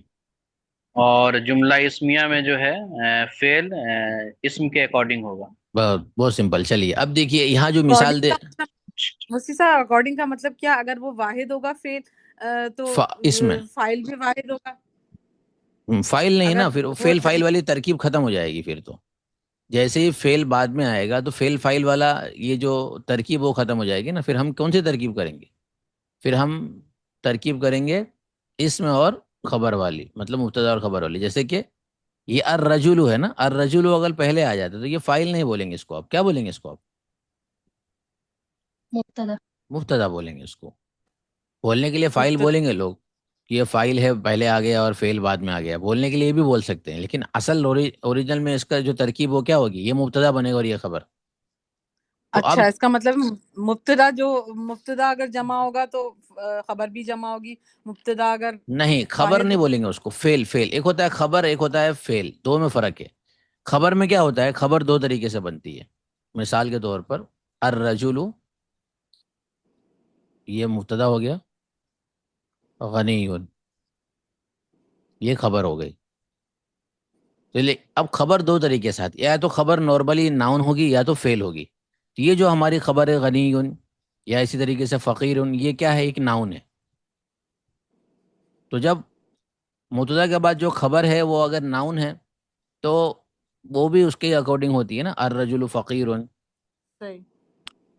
اور جملہ اسمیہ میں جو ہے فعل اسم کے اکارڈنگ ہوگا. بہت سمپل. چلیے اب دیکھیے یہاں جو مثال اکارڈنگ دے کا مطلب وسیسا، اکارڈنگ کا مطلب کیا؟ اگر وہ واحد ہوگا فعل تو اس میں فائل بھی واحد ہوگا. فائل نہیں نا، اگر پھر وہ فیل فائل والی ترکیب ختم ہو جائے گی. پھر تو جیسے ہی فیل بعد میں آئے گا تو فیل فائل والا یہ جو ترکیب وہ ختم ہو جائے گی نا. پھر ہم کون سی ترکیب کریں گے؟ پھر ہم ترکیب کریں گے اسم اور خبر والی، مطلب مبتدا اور خبر والی. جیسے کہ یہ الرجل ہے نا، الرجل اگر پہلے آ جاتا تو یہ فائل نہیں بولیں گے اس کو، آپ کیا بولیں گے اس کو؟ آپ مبتدا. مبتدا بولیں گے اس کو. بولنے کے لیے فائل مبتدا. بولیں گے لوگ، یہ فائل ہے پہلے آ گیا اور فعل بعد میں آ گیا، بولنے کے لیے بھی بول سکتے ہیں، لیکن اصل اوریجنل میں اس کا جو ترکیب وہ کیا ہوگی، یہ مبتدا بنے گا اور یہ خبر. تو اب اچھا، اس کا مطلب مبتدا اگر جمع ہوگا تو خبر بھی جمع ہوگی، مبتدا اگر نہیں، خبر واحد نہیں ہوگا. بولیں گے اس کو، فعل. فعل ایک ہوتا ہے خبر، ایک ہوتا ہے فعل، دو میں فرق ہے. خبر میں کیا ہوتا ہے، خبر دو طریقے سے بنتی ہے. مثال کے طور پر الرجل، یہ مبتدا ہو گیا، غنی، یہ خبر ہو گئی. چلیے اب خبر دو طریقے سے آتی ہے، یا تو خبر نارملی ناؤن ہوگی یا تو فعل ہوگی. تو یہ جو ہماری خبر ہے غنی یا اسی طریقے سے فقیر، یہ کیا ہے، ایک ناؤن ہے. تو جب مبتدا کے بعد جو خبر ہے وہ اگر ناؤن ہے تو وہ بھی اس کے اکارڈنگ ہوتی ہے نا، الرجل فقیر. صحیح.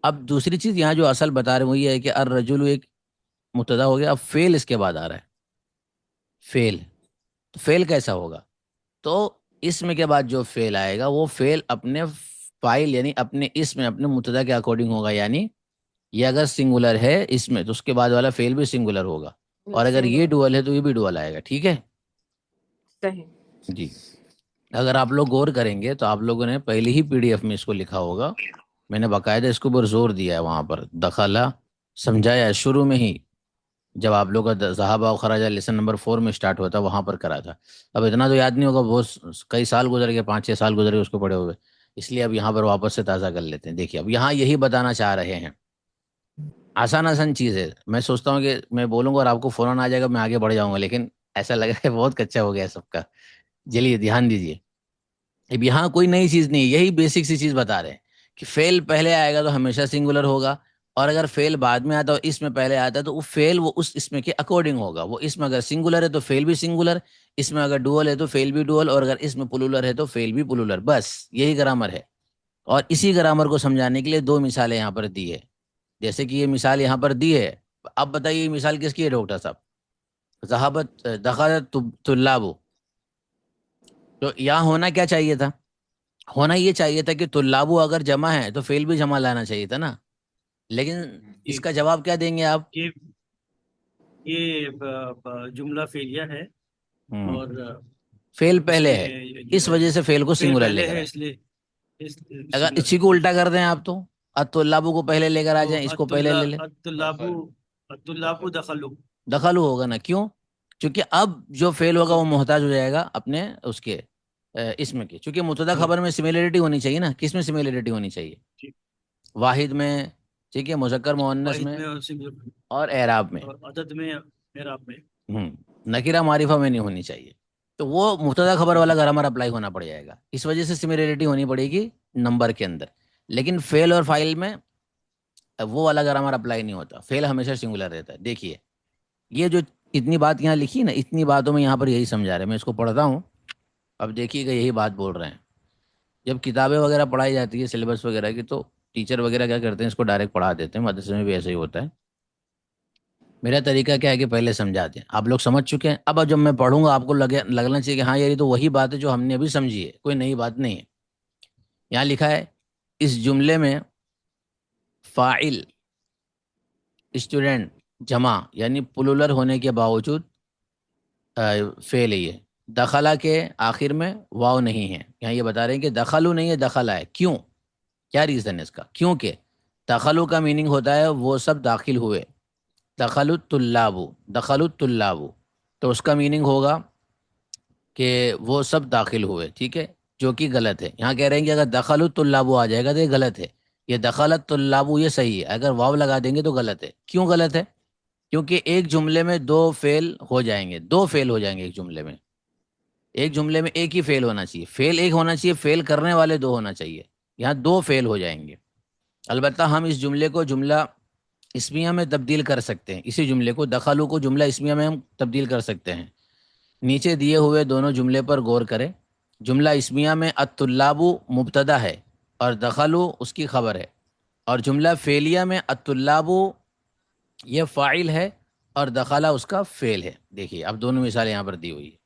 اب دوسری چیز یہاں جو اصل بتا رہے ہیں وہ یہ ہے کہ الرجل ایک مبتدا ہو گیا، اب فعل اس کے بعد آ رہا ہے. فعل، تو فعل کیسا ہوگا؟ تو اسم کے بعد جو فعل آئے گا وہ فعل اپنے فائل یعنی اپنے اسم اپنے مبتدا کے اکارڈنگ ہوگا. یعنی یہ اگر سنگولر ہے اس میں تو اس کے بعد والا فعل بھی سنگولر ہوگا، اور اگر یہ سنگولر. ڈوئل ہے تو یہ بھی ڈوئل آئے گا. ٹھیک ہے صحیح. جی. اگر آپ لوگ غور کریں گے تو آپ لوگوں نے پہلی ہی پی ڈی ایف میں اس کو لکھا ہوگا، میں نے باقاعدہ اس کے اوپر زور دیا ہے، وہاں پر دخلا سمجھایا ہے شروع میں ہی، جب آپ لوگ کا ذہاب و خراجہ لیسن نمبر 4 میں سٹارٹ ہوتا وہاں پر کرا تھا. اب اتنا تو یاد نہیں ہوگا، بہت کئی سال گزر گئے، 5-6 سال گزر گئے اس کو پڑھے ہوئے، اس لیے اب یہاں پر واپس سے تازہ کر لیتے ہیں. دیکھیے اب یہاں یہی بتانا چاہ رہے ہیں، آسان آسان چیز ہے. میں سوچتا ہوں کہ میں بولوں گا اور آپ کو فوراً آ جائے گا، میں آگے بڑھ جاؤں گا، لیکن ایسا لگ رہا ہے بہت کچا ہو گیا ہے سب کا. چلیے دھیان دیجیے، اب یہاں کوئی نئی چیز نہیں، یہی بیسک سی چیز بتا رہے ہیں کہ فعل پہلے آئے گا تو ہمیشہ سنگولر ہوگا، اور اگر فعل بعد میں آتا ہے اس میں پہلے آتا ہے تو وہ فعل وہ اس اسم کے اکارڈنگ ہوگا. وہ اسم اگر سنگولر ہے تو فعل بھی سنگولر، اس میں اگر ڈوئل ہے تو فعل بھی ڈوئل، اور اگر اس میں پلولر ہے تو فعل بھی پلولر. بس یہی گرامر ہے. اور اسی گرامر کو سمجھانے کے لیے دو مثالیں یہاں پر دی ہے. جیسے کہ یہ مثال یہاں پر دی ہے، اب بتائیے یہ مثال کس کی ہے ڈاکٹر صاحب؟ ذہابت دخلت طلاب، تو یہاں ہونا کیا چاہیے تھا؟ ہونا یہ چاہیے تھا کہ طلابو اگر جمع ہے تو فعل بھی جمع لانا چاہیے تھا نا. لیکن اس کا جواب کیا دیں گے آپ؟ یہ جملہ فعلیہ ہے اور فعل اس پہلے میں ہے، جو اس ہے وجہ سے فعل کو فعل سنگولر لے پہلے کر ہے، آئے. اس لیے اگر سنگولر اسی ہے. کو الٹا کر دیں آپ تو الطلابو کو پہلے لے کر آ تو جائیں، اس کو پہلے لے لیں، الطلابو دخلوا. دخلو ہوگا نا. کیوں؟ چونکہ اب جو فعل ہوگا وہ محتاج ہو جائے گا اپنے اس کے اسم کے. چونکہ مبتدا خبر میں سملیرٹی ہونی چاہیے نا، کس میں سملیرٹی ہونی چاہیے؟ واحد میں، ٹھیک ہے، مذکر مؤنث میں اور اعراب میں، اور عدد میں، اعراب میں. نکرہ معرفہ میں نہیں ہونی چاہیے. تو وہ مبتدا خبر والا گرامر اپلائی ہونا پڑ جائے گا، اس وجہ سے سملیرٹی ہونی پڑے گی نمبر کے اندر. لیکن فعل اور فاعل میں وہ والا گرامر اپلائی نہیں ہوتا، فعل ہمیشہ سنگولر رہتا ہے. دیکھیے یہ جو اتنی بات یہاں لکھی نا، اتنی باتوں میں یہاں پر یہی سمجھا رہے ہیں. میں اس کو پڑھتا ہوں، اب دیکھیے گا یہی بات بول رہے ہیں. جب کتابیں وغیرہ پڑھائی جاتی ہے سلیبس وغیرہ کی تو ٹیچر وغیرہ کیا کرتے ہیں، اس کو ڈائریکٹ پڑھا دیتے ہیں. مدرسے میں بھی ایسا ہی ہوتا ہے. میرا طریقہ کیا ہے کہ پہلے سمجھاتے ہیں، آپ لوگ سمجھ چکے ہیں. اب جب میں پڑھوں گا آپ کو لگنا چاہیے کہ ہاں یار یہ تو وہی بات ہے جو ہم نے ابھی سمجھی ہے، کوئی نئی بات نہیں ہے. یہاں لکھا ہے اس جملے میں فاعل اسٹوڈنٹ جمع یعنی پلولر ہونے کے باوجود فعل ہے. یہ دخلا کے آخر میں واو نہیں ہے، یہاں یہ بتا رہے ہیں کہ دخلو نہیں ہے، دخلا ہے. کیوں؟ کیا ریزن ہے اس کا؟ کیونکہ دخلو کا میننگ ہوتا ہے وہ سب داخل ہوئے. دخل الطلاب، دخل الطلاب، تو اس کا میننگ ہوگا کہ وہ سب داخل ہوئے. ٹھیک ہے، جو کہ غلط ہے. یہاں کہہ رہے ہیں کہ اگر دخل الطلاب آ جائے گا تو یہ غلط ہے. یہ دخلت طلاب یہ صحیح ہے، اگر واو لگا دیں گے تو غلط ہے. کیوں غلط ہے؟ کیونکہ ایک جملے میں دو فعل ہو جائیں گے، دو فعل ہو جائیں گے ایک جملے میں. ایک جملے میں ایک ہی فعل ہونا چاہیے، فعل ایک ہونا چاہیے، فعل کرنے والے دو ہونا چاہیے. یہاں دو فعل ہو جائیں گے. البتہ ہم اس جملے کو جملہ اسمیہ میں تبدیل کر سکتے ہیں. اسی جملے کو دخلو کو جملہ اسمیہ میں ہم تبدیل کر سکتے ہیں. نیچے دیے ہوئے دونوں جملے پر غور کریں. جملہ اسمیہ میں الطلاب مبتدا ہے اور دخلو اس کی خبر ہے، اور جملہ فعلیہ میں الطلاب یہ فاعل ہے اور دخلہ اس کا فعل ہے. دیکھیے اب دونوں مثالیں یہاں پر دی ہوئی ہے.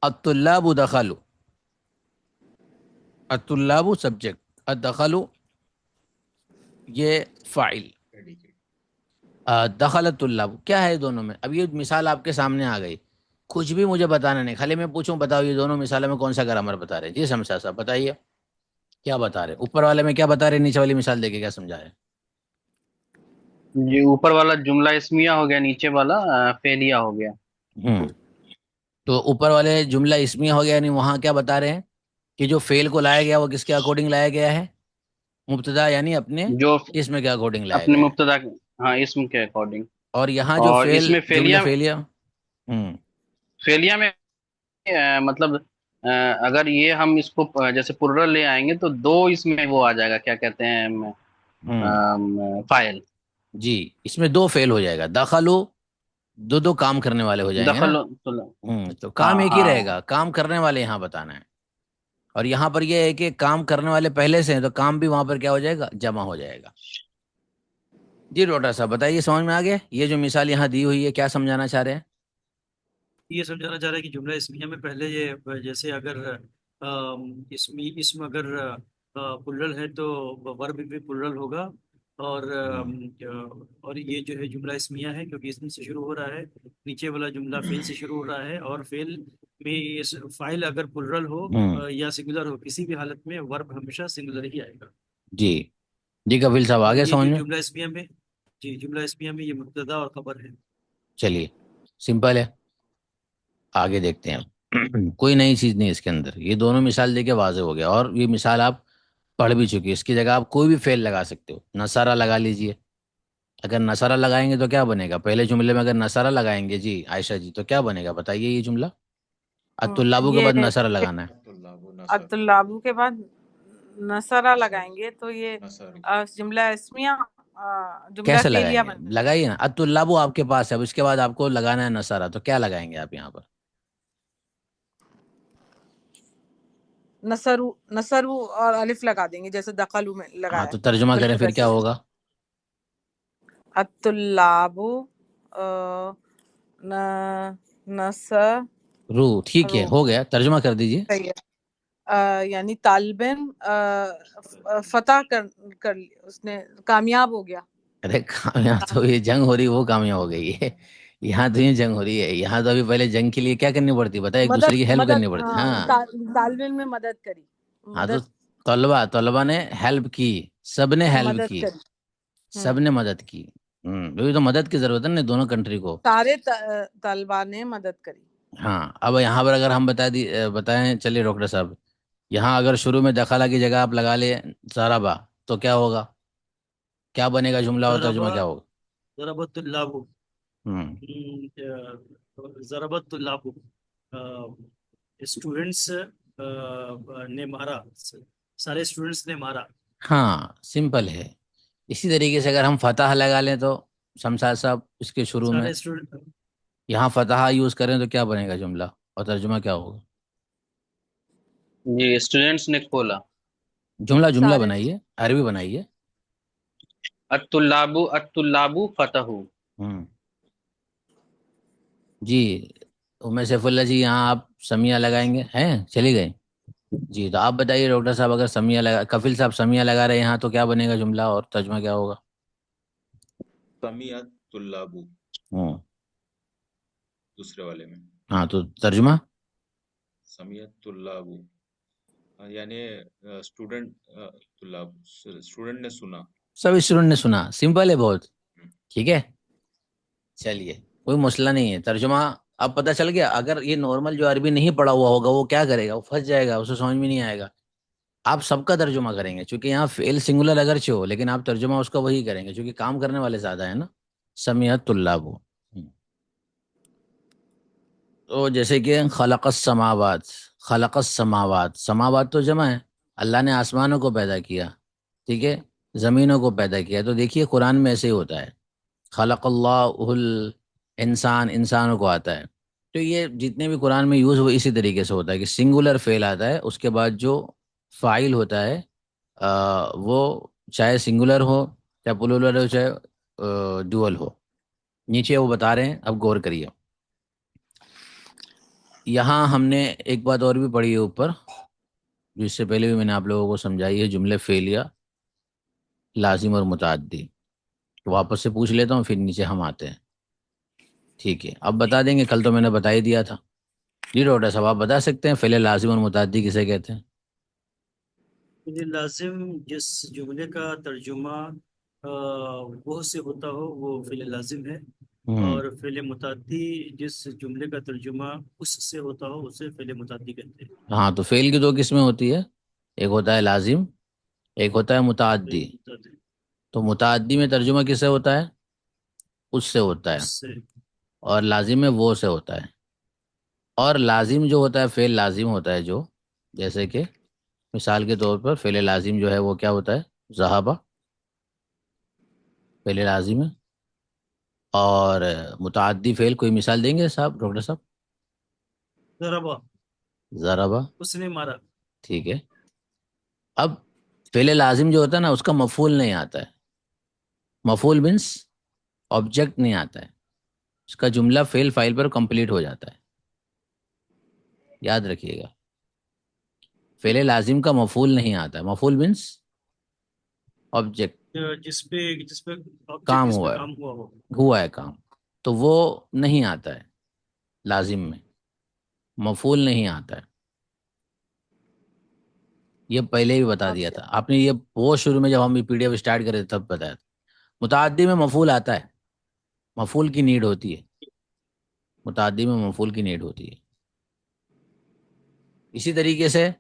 الطلاب دخلوا، الطلاب سبجیکٹ، الدخلوا یہ فاعل. دخل الطلاب کیا ہے دونوں میں؟ اب یہ مثال آپ کے سامنے آ گئی، کچھ بھی مجھے بتانا نہیں، خالی میں پوچھوں بتاؤ یہ دونوں مثالوں میں کون سا گرامر بتا رہے؟ جی سمجھا صاحب بتائیے کیا بتا رہے؟ اوپر والے میں کیا بتا رہے، نیچے والی مثال دے کے کیا سمجھا رہے؟ جی اوپر والا جملہ اسمیہ ہو گیا، نیچے والا فعلیہ ہو گیا. تو اوپر والے جملہ اسمیہ ہو گیا، یعنی وہاں کیا بتا رہے ہیں کہ جو فعل کو لایا گیا وہ کس کے اکارڈنگ لایا گیا ہے؟ مبتدا یعنی اپنے جو اسم کے اکارڈنگ لایا اپنے گیا ہے. مبتدا، ہاں اسم کے اکارڈنگ. اور یہاں جو اور اس فعل میں جملہ فعلیہ، فعلیہ فعلیہ میں مطلب اگر یہ ہم اس کو جیسے پلرل لے آئیں گے تو دو اس میں وہ آ جائے گا، کیا کہتے ہیں فاعل. جی اس میں دو فعل ہو جائے گا، دخلو دو دو کام کرنے والے ہو جائیں گے نا. دخل. تو ہاں کام ایک ہی رہے ہاں گا، کام کرنے والے یہاں بتانا ہے. اور یہاں پر یہ ہے کہ کام کرنے والے پہلے سے ہیں تو کام بھی وہاں پر کیا ہو جائے گا؟ جمع ہو جائے گا. جی ڈاکٹر صاحب بتائیے سمجھ میں آ گیا؟ یہ جو مثال یہاں دی ہوئی ہے کیا سمجھانا چاہ رہے ہیں؟ یہ سمجھانا چاہ رہا ہے کہ جملہ اسمیہ میں پہلے یہ جیسے اگر اسم اگر پلرل ہے تو ورب بھی پلرل ہوگا، اور یہ جو ہے جملہ اسمیہ ہے کیونکہ اسم سے شروع ہو رہا ہے. نیچے والا جملہ فعل سے شروع ہو رہا ہے، اور فعل میں فاعل اگر پلرل ہو یا سنگولر ہو، کسی بھی حالت میں ورب ہمیشہ سنگولر ہی آئے گا. جی جی کفیل صاحب اور آگے یہ سمجھ جو میں؟ جملہ اسمیہ میں، جی جملہ اسمیہ میں یہ مبتدا اور خبر ہے. چلیے سمپل ہے، آگے دیکھتے ہیں. کوئی نئی چیز نہیں اس کے اندر، یہ دونوں مثال دے کے واضح ہو گیا. اور یہ مثال آپ پڑھ بھی چکی، اس کی جگہ آپ کوئی بھی فعل لگا سکتے ہو. نصارہ لگا لیجئے. اگر نصارہ لگائیں گے تو کیا بنے گا؟ پہلے جملے میں اگر نصارہ لگائیں گے جی عائشہ جی تو کیا بنے گا بتائیے؟ یہ جملہ الطلاب کے یہ بعد نصارہ لگانا ہے. الطلاب کے بعد نصرہ لگائیں گے تو یہ جملہ اسمیہ جملہ کیسے فعلیہ لگائیں گے؟ بن لگائیے نا، الطلاب آپ کے پاس ہے، اب اس کے بعد آپ کو لگانا ہے نصارہ، تو کیا لگائیں گے آپ یہاں پر؟ نصرو اور الف لگا دیں گے جیسے دخلوا میں ہاں لگایا تو ترجمہ کریں پھر ویسے. کیا ہوگا؟ الطلاب نصر رو ٹھیک ہے ہو گیا، ترجمہ کر دیجئے. یعنی طالب فتح کر اس نے کامیاب ہو گیا. ارے کامیاب تو یہ جنگ ہو رہی وہ کامیاب ہو گئی ہے، یہاں تو یہ جنگ ہو رہی ہے. یہاں تو ابھی پہلے جنگ کے لیے کیا کرنی پڑتی بتائے؟ ایک دوسرے کی ہیلپ کرنی پڑتی. ہاں طالب علم میں مدد کری، ہاں تو طلبا نے ہیلپ کی، سب نے ہیلپ مدد کی، کری. سب نے مدد کی. ابھی تو مدد کی ضرورت ہے نا دونوں کنٹری کو. سارے طلبا نے مدد کری. ہاں اب یہاں پر اگر ہم بتائیں چلیے ڈاکٹر صاحب، یہاں اگر شروع میں دخلا کی جگہ آپ لگا لیں ضربا تو کیا ہوگا؟ کیا بنے گا جملہ اور ترجمہ کیا ہوگا؟ ضربت الطلاب، ضربت الطلاب، اسٹوڈنٹس نے مارا، سارے اسٹوڈنٹس نے مارا. ہاں سمپل ہے. اسی طریقے سے اگر ہم فتح لگا لیں تو شمشاد صاحب اس کے شروع میں سارے اسٹوڈنٹ یہاں فتح یوز کریں تو کیا بنے گا جملہ اور ترجمہ کیا ہوگا؟ جی اسٹوڈنٹس نے کھولا. جملہ بنائیے، عربی بنائیے. الطلاب فتحوا. جی سیف اللہ جی یہاں آپ سمیہ لگائیں گے ہیں؟ چلی گئے جی. تو آپ بتائیے ڈاکٹر صاحب، اگر سمیہ لگا، کفیل صاحب سمیہ لگا رہے ہیں یہاں تو کیا بنے گا جملہ اور ترجمہ کیا ہوگا؟ سمیعت طلاب دوسرے والے میں. ہاں تو ترجمہ سمیعت طلاب یعنی اسٹوڈنٹ نے سنا. سب اسٹوڈنٹ نے سنا. سمپل ہے بہت. ٹھیک ہے چلیے کوئی مسئلہ نہیں ہے. ترجمہ اب پتہ چل گیا. اگر یہ نارمل جو عربی نہیں پڑھا ہوا ہوگا وہ کیا کرے گا؟ وہ پھنس جائے گا، اسے سمجھ میں نہیں آئے گا. آپ سب کا ترجمہ کریں گے چونکہ یہاں فعل سنگولر اگرچہ ہو لیکن آپ ترجمہ اس کا وہی کریں گے چونکہ کام کرنے والے زیادہ ہیں نا. سمیعت طلاب. تو جیسے کہ خلق السماوات، خلق السماوات، سماوات تو جمع ہے. اللہ نے آسمانوں کو پیدا کیا، ٹھیک ہے، زمینوں کو پیدا کیا. تو دیکھیے قرآن میں ایسے ہی ہوتا ہے، خلق اللہ الانسان، انسانوں کو آتا ہے. تو یہ جتنے بھی قرآن میں یوز وہ اسی طریقے سے ہوتا ہے کہ سنگولر فعل آتا ہے، اس کے بعد جو فاعل ہوتا ہے وہ چاہے سنگولر ہو چاہے پلورل ہو چاہے ڈوئل ہو. نیچے وہ بتا رہے ہیں، اب غور کریے. یہاں ہم نے ایک بات اور بھی پڑھی ہے اوپر، جو اس سے پہلے بھی میں نے آپ لوگوں کو سمجھائی ہے، جملے فعلیہ لازم اور متعدی. واپس سے پوچھ لیتا ہوں پھر نیچے ہم آتے ہیں. ٹھیک ہے، اب بتا دیں گے، کل تو میں نے بتا ہی دیا تھا. جی ڈاکٹر صاحب آپ بتا سکتے ہیں فعل لازم اور متعدی کسے کہتے ہیں؟ فعل لازم جس جملے کا ترجمہ وہ سے ہوتا ہو وہ فعل لازم ہے، اور فعل متعدی جس جملے کا ترجمہ اس سے ہوتا ہو اسے فعل متعدی کہتے ہیں. ہاں، تو فعل کی دو قسمیں ہوتی ہے، ایک ہوتا ہے لازم، ایک ہوتا ہے متعدی. فعل متعدی تو متعدی میں ترجمہ کس سے ہوتا ہے؟ اس سے ہوتا ہے. اس سے. اور لازم میں وہ سے ہوتا ہے. اور لازم جو ہوتا ہے، فعل لازم ہوتا ہے جو، جیسے کہ مثال کے طور پر فعل لازم جو ہے وہ کیا ہوتا ہے؟ ذہبہ فعل لازم ہے. اور متعدی فعل کوئی مثال دیں گے صاحب، ڈاکٹر صاحب؟ ضربہ، ضربہ. اس نے مارا. ٹھیک ہے. اب فعل لازم جو ہوتا ہے نا، اس کا مفعول نہیں آتا ہے. مفعول مینس آبجیکٹ نہیں آتا ہے، اس کا جملہ فعل فاعل پر کمپلیٹ ہو جاتا ہے. یاد رکھیے گا، فعل لازم کا مفعول نہیں آتا ہے. مفعول مینس آبجیکٹ، جس پہ آبجیکٹ کام جس پہ ہوا ہے، کام ہوا ہو. ہوا ہے کام، تو وہ نہیں آتا ہے لازم میں. مفعول نہیں آتا ہے. یہ پہلے بھی بتا دیا تھا آپ نے، یہ وہ شروع میں جب ہم پی ڈی ایف اسٹارٹ کرے تھے تب بتایا تھا. متعدی میں مفعول آتا ہے، مفعول کی نیڈ ہوتی ہے. متعدی میں مفعول کی نیڈ ہوتی ہے. اسی طریقے سے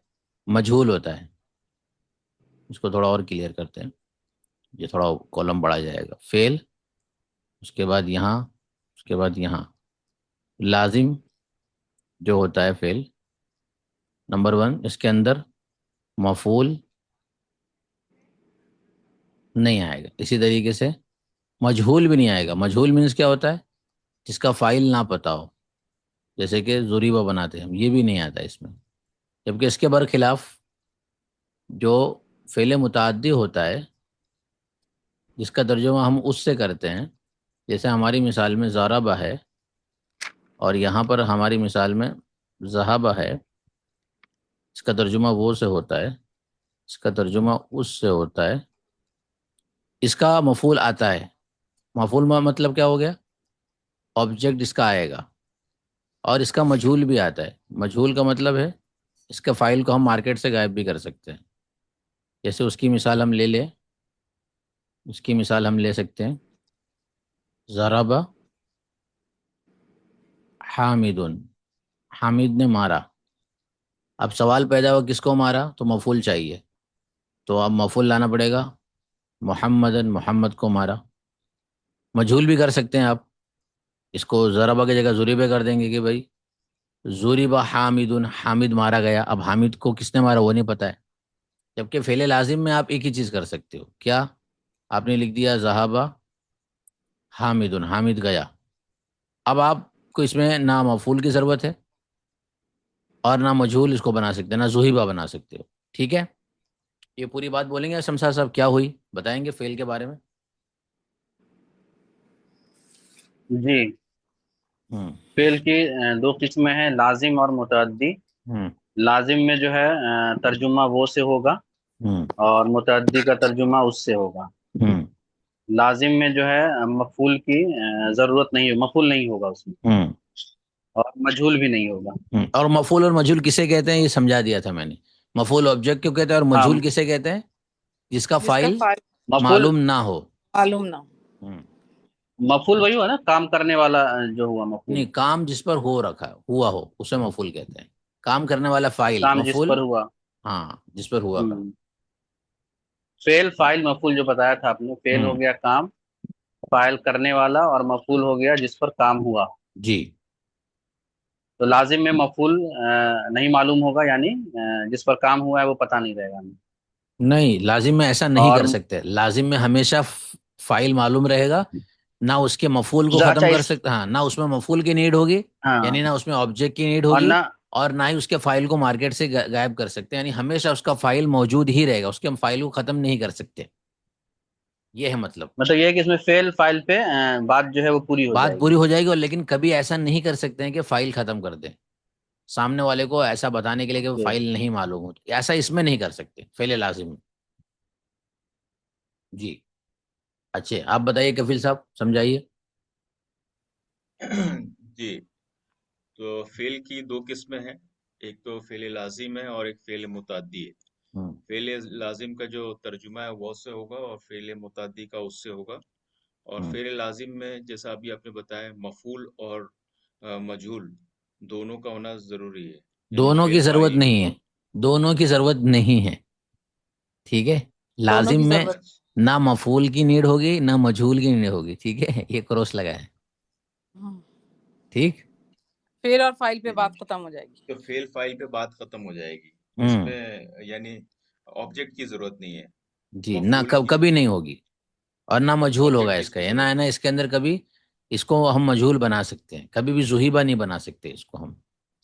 مجہول ہوتا ہے. اس کو تھوڑا اور کلیئر کرتے ہیں، یہ تھوڑا کالم بڑھا جائے گا. فعل، اس کے بعد یہاں، اس کے بعد یہاں. لازم جو ہوتا ہے فعل نمبر 1، اس کے اندر مفعول نہیں آئے گا. اسی طریقے سے مجہول بھی نہیں آئے گا. مجہول مینس کیا ہوتا ہے؟ جس کا فاعل نہ پتا ہو، جیسے کہ ضریبہ بناتے ہیں ہم، یہ بھی نہیں آتا اس میں. جبکہ اس کے برخلاف جو فعل متعدی ہوتا ہے، جس کا ترجمہ ہم اس سے کرتے ہیں، جیسے ہماری مثال میں ضربہ ہے، اور یہاں پر ہماری مثال میں ذہبہ ہے. اس کا ترجمہ وہ سے ہوتا ہے، اس کا ترجمہ اس سے ہوتا ہے. اس کا مفعول آتا ہے. مفعول مطلب کیا ہو گیا؟ آبجیکٹ اس کا آئے گا. اور اس کا مجہول بھی آتا ہے. مجہول کا مطلب ہے اس کا فائل کو ہم مارکیٹ سے غائب بھی کر سکتے ہیں. جیسے اس کی مثال ہم لے لیں، اس کی مثال ہم لے سکتے ہیں ضربہ حامد، حامد نے مارا. اب سوال پیدا ہوا کس کو مارا؟ تو مفعول چاہیے، تو اب مفعول لانا پڑے گا. محمدن، محمد کو مارا. مجہول بھی کر سکتے ہیں آپ، اس کو ضربہ کی جگہ ضریبہ کر دیں گے کہ بھائی ضریبہ حامد، حامد مارا گیا. اب حامد کو کس نے مارا وہ نہیں پتا ہے. جبکہ فعل لازم میں آپ ایک ہی چیز کر سکتے ہو، کیا؟ آپ نے لکھ دیا ذہبہ حامد، حامد گیا. اب آپ کو اس میں نہ مفعول کی ضرورت ہے اور نہ مجہول اس کو بنا سکتے، نہ ذہیبہ بنا سکتے ہو. ٹھیک ہے، یہ پوری بات بولیں گے شمشاد صاحب، کیا ہوئی بتائیں گے فعل کے بارے میں؟ جی، ہوں فعل کی دو قسمیں ہیں، لازم اور متعدی. ہوں لازم میں جو ہے ترجمہ وہ سے ہوگا، ہوں اور متعدی کا ترجمہ اس سے ہوگا. ہوں لازم میں جو ہے مفعول کی ضرورت نہیں، مفعول نہیں ہوگا اس میں، ہوں اور مجہول بھی نہیں ہوگا. اور مفعول اور مجہول کسے کہتے ہیں یہ سمجھا دیا تھا میں نے. مفعول آبجیکٹ کیوں کہتے ہیں، اور ہاں، مجہول کسے کہتے ہیں؟ جس کا جس کا فائل فائل مفعول معلوم نہ ہو. معلوم نہ ہو. ہوں. مفعول وہی ہوا نا، کام کرنے والا جو ہوا مفعول. نہیں، کام جس پر ہو رکھا ہے، ہوا ہو، اسے مفعول کہتے ہیں. کام کرنے والا فائل کام جس مفعول. پر ہوا. ہاں، جس پر ہوا کام. فعل، فاعل، مفعول جو بتایا تھا آپ نے. فعل ہو گیا کام، فاعل کرنے والا، اور مفعول ہو گیا جس پر کام ہوا. جی. تو لازم میں مفعول نہیں معلوم ہوگا، یعنی جس پر کام ہوا ہے وہ پتہ نہیں رہے گا. نہیں، لازم میں ایسا نہیں اور کر سکتے. لازم میں ہمیشہ فائل معلوم رہے گا، نہ اس کے مفعول کو اچھا ختم کر سکتے، ہاں، نہ اس میں مفعول کی نیڈ ہوگی، ہاں، یعنی نہ اس میں آبجیکٹ کی نیڈ اور ہوگی، نہ اور نہ ہی اس کے فائل کو مارکیٹ سے غائب کر سکتے. یعنی ہمیشہ اس کا فائل موجود ہی رہے گا، اس کے ہم فائل کو ختم نہیں کر سکتے. یہ ہے مطلب. مطلب یہ ہے کہ اس میں فعل فاعل پہ بات جو ہے وہ پوری ہو بات جائے پوری گی. ہو جائے گی. اور لیکن کبھی ایسا نہیں کر سکتے ہیں کہ فائل ختم کر دیں سامنے والے کو ایسا بتانے کے لیے کہ وہ اوکے. فائل نہیں معلوم ہو. ایسا اس میں نہیں کر سکتے فعل لازم میں. جی اچھا آپ بتائیے کفیل صاحب سمجھائیے. جی، تو فعل کی دو قسمیں ہیں، ایک تو فعل لازم ہے اور ایک فعل متعدی ہے. ہوں. فعل لازم کا جو ترجمہ ہے وہ اس سے ہوگا اور فعل متعدی کا اس سے ہوگا. اور ہوں. فعل لازم میں جیسا ابھی آپ نے بتایا مفعول اور مجہول دونوں کا ہونا ضروری ہے، یعنی دونوں کی فعل ضرورت فاعل نہیں ہے. دونوں کی ضرورت نہیں ہے. ٹھیک ہے. دونوں لازم کی میں ضرورت. نہ مفعول کی نیڈ ہوگی نہ مجہول کی نیڈ ہوگی. ٹھیک ہے یہ کروس لگا ہے. ہاں، ٹھیک. فعل اور فاعل پہ جی، بات ختم ہو جائے گی. تو فعل فاعل پہ بات ختم ہو جائے گی. اس ہوں. میں یعنی آبجیکٹ کی ضرورت نہیں ہے، جی نہ مفعول کی کبھی نہیں ہوگی. اور نہ مجہول ہوگا آبجیکٹ کی اس کا. ضرورت. ہے نا اس کے اندر کبھی اس کو ہم مجہول بنا سکتے ہیں. کبھی بھی ذہیبہ نہیں بنا سکتے اس کو ہم.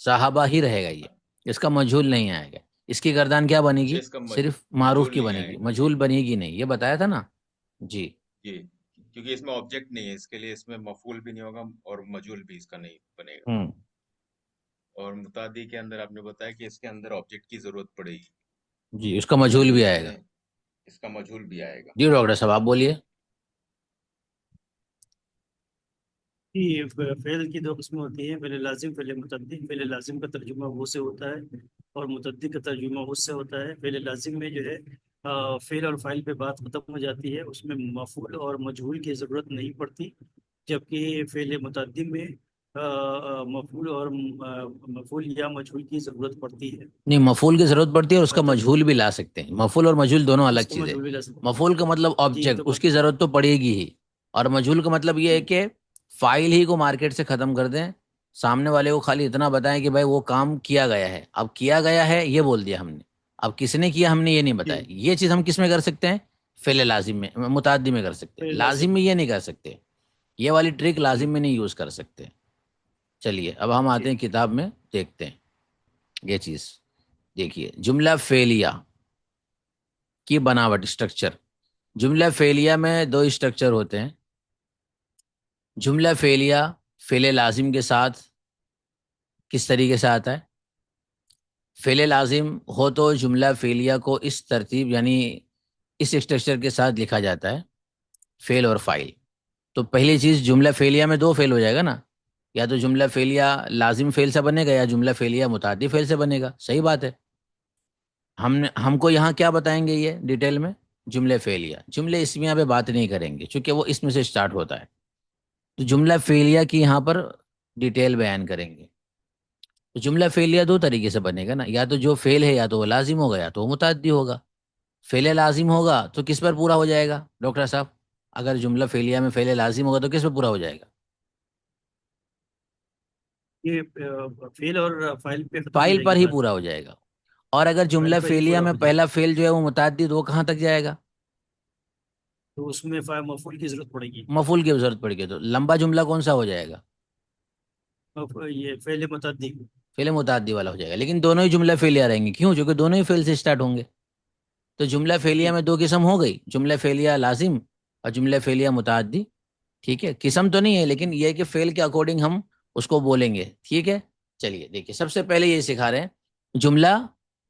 صحابہ ہی رہے گا یہ. اس کا مجہول نہیں آئے گا. اس کی گردان کیا بنے اچھا، گی؟ اس کا صرف معروف مجہول کی نہیں بنے آئے گی. گا. مجہول بنے گی نہیں. یہ بتایا تھا نا. جی. جی، کیونکہ اس میں آبجیکٹ نہیں ہے، اس کے لیے اس میں مفعول بھی نہیں ہوگا اور مجہول بھی اس کا نہیں بنے گا. ہوں. اور متعدی کے اندر آپ نے بتایا کہ اس کے اندر آبجیکٹ کی ضرورت پڑے گی، جی اس کا تو مجہول بھی اس آئے گا. میں اس کا مجہول بھی آئے گا. جی ڈاکٹر صاحب آپ بولیے. فعل کی دو قسمیں ہوتی ہیں، فعل لازم فعل متعدی. فعل لازم کا ترجمہ وہ سے ہوتا ہے اور متعدی کا ترجمہ اس سے ہوتا ہے. فعل لازم میں جو ہے فعل اور فاعل پہ بات ختم ہو جاتی ہے، اس میں مفعول اور مجہول کی ضرورت نہیں پڑتی. جبکہ فعل متعدی میں مفعول اور مفعول یا مجہول کی ضرورت پڑتی ہے. نہیں مفعول کی ضرورت پڑتی ہے اور اس اور کا مجہول بھی لا سکتے ہیں. مفعول اور مجہول دونوں اس الگ کا چیز ہے. مجہول بھی لازم. مفعول کا مطلب جی آبجیکٹ تو اس کی ضرورت تو پڑے گی ہی. اور مجہول کا مطلب یہ ہے جی کہ فائل ہی کو مارکیٹ سے ختم کر دیں. سامنے والے کو خالی اتنا بتائیں کہ بھائی وہ کام کیا گیا ہے. اب کیا گیا ہے یہ بول دیا ہم نے. اب کس نے کیا ہم نے یہ نہیں جی بتایا. یہ چیز ہم کس میں کر سکتے ہیں؟ فعل لازم میں متعدی میں کر سکتے ہیں. فعل لازم لازم. میں یہ نہیں کر سکتے. یہ والی ٹرک جی لازم میں نہیں یوز کر سکتے. چلیے اب ہم آتے جی ہیں کتاب میں دیکھتے ہیں یہ چیز. دیکھیے جملہ فعلیہ کی بناوٹ اسٹرکچر. جملہ فعلیہ میں دو اسٹرکچر ہوتے ہیں. جملہ فعلیہ فعل لازم کے ساتھ کس طریقے سے آتا ہے؟ فعل لازم ہو تو جملہ فعلیہ کو اس ترتیب یعنی اس اسٹرکچر کے ساتھ لکھا جاتا ہے فعل اور فاعل. تو پہلی چیز جملہ فعلیہ میں دو فعل ہو جائے گا نا. یا تو جملہ فعلیہ لازم فعل سے بنے گا یا جملہ فعلیہ متعدی فعل سے بنے گا. صحیح بات ہے. ہم کو یہاں کیا بتائیں گے یہ ڈیٹیل میں؟ جملے فعلیہ. جملے اسمیہ پہ بات نہیں کریں گے چونکہ وہ اسم سے سٹارٹ ہوتا ہے. تو جملہ فعلیہ کی یہاں پر ڈیٹیل بیان کریں گے. تو جملہ فعلیہ دو طریقے سے بنے گا نا. یا تو جو فعل ہے یا تو وہ لازم ہوگا یا تو وہ متعدی ہوگا. فعل لازم ہوگا تو کس پر پورا ہو جائے گا ڈاکٹر صاحب؟ اگر جملہ فعلیہ میں فعل لازم ہوگا تو کس پر پورا ہو جائے گا؟ یہ فعل اور فاعل پہ ختم ہو فاعل جائے پر گی ہی بات. پورا ہو جائے گا. اور اگر جملہ فاعل پر ہی فعلیہ پورا میں ہو جائے پہلا گا فعل جو ہے وہ متعدد وہ کہاں تک جائے گا؟ تو اس میں مفعول کی ضرورت پڑے گی. مفعول کی ضرورت پڑ گئی تو لمبا جملہ کون سا ہو جائے گا؟ یہ فعل متعدی. فعل متعدی والا ہو جائے گا. لیکن دونوں ہی جملہ فعلیہ رہیں گے. کیوں؟ چونکہ دونوں ہی فعل سے اسٹارٹ ہوں گے. تو جملہ فعلیہ جی میں دو قسم ہو گئی. جملہ فعلیہ لازم اور جملہ فعلیہ متعدی. ٹھیک ہے. قسم تو نہیں ہے لیکن یہ ہے کہ فعل کے اکارڈنگ ہم اس کو بولیں گے. ٹھیک ہے. چلیے دیکھیے سب سے پہلے یہ سکھا رہے ہیں جملہ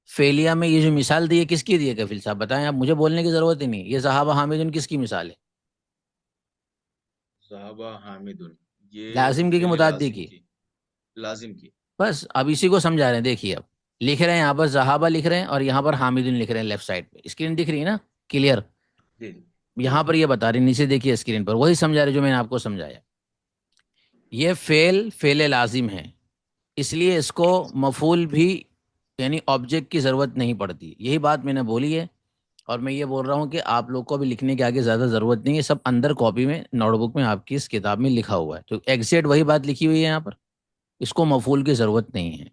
فعلیہ میں یہ جو مثال دی ہے کس کی دی ہے کفیل صاحب بتائیں. آپ مجھے بولنے کی ضرورت ہی نہیں. یہ صحابہ حامدون کس کی مثال ہے؟ صحابہ حامدن، یہ لازم کی کہ فعل متعدی لازم کی؟ کی. لازم کی. بس اب اسی کو سمجھا رہے ہیں. دیکھیے اب لکھ رہے ہیں یہاں پر صحابہ لکھ رہے ہیں اور یہاں پر حامدون لکھ رہے ہیں. لیفٹ سائڈ پہ اسکرین دکھ رہی ہے نا کلیئر؟ جی جی یہاں پر یہ بتا رہے ہیں نیچے دیکھیے اسکرین پر وہی سمجھا رہے جو میں نے آپ کو سمجھایا. یہ فعل لازم ہے اس لیے اس کو مفعول بھی یعنی آبجیکٹ کی ضرورت نہیں پڑتی. یہی بات میں نے بولی ہے. اور میں یہ بول رہا ہوں کہ آپ لوگ کو بھی لکھنے کے آگے زیادہ ضرورت نہیں ہے. سب اندر کاپی میں نوٹ بک میں آپ کی اس کتاب میں لکھا ہوا ہے. تو ایگزیکٹ وہی بات لکھی ہوئی ہے یہاں پر. اس کو مفعول کی ضرورت نہیں ہے.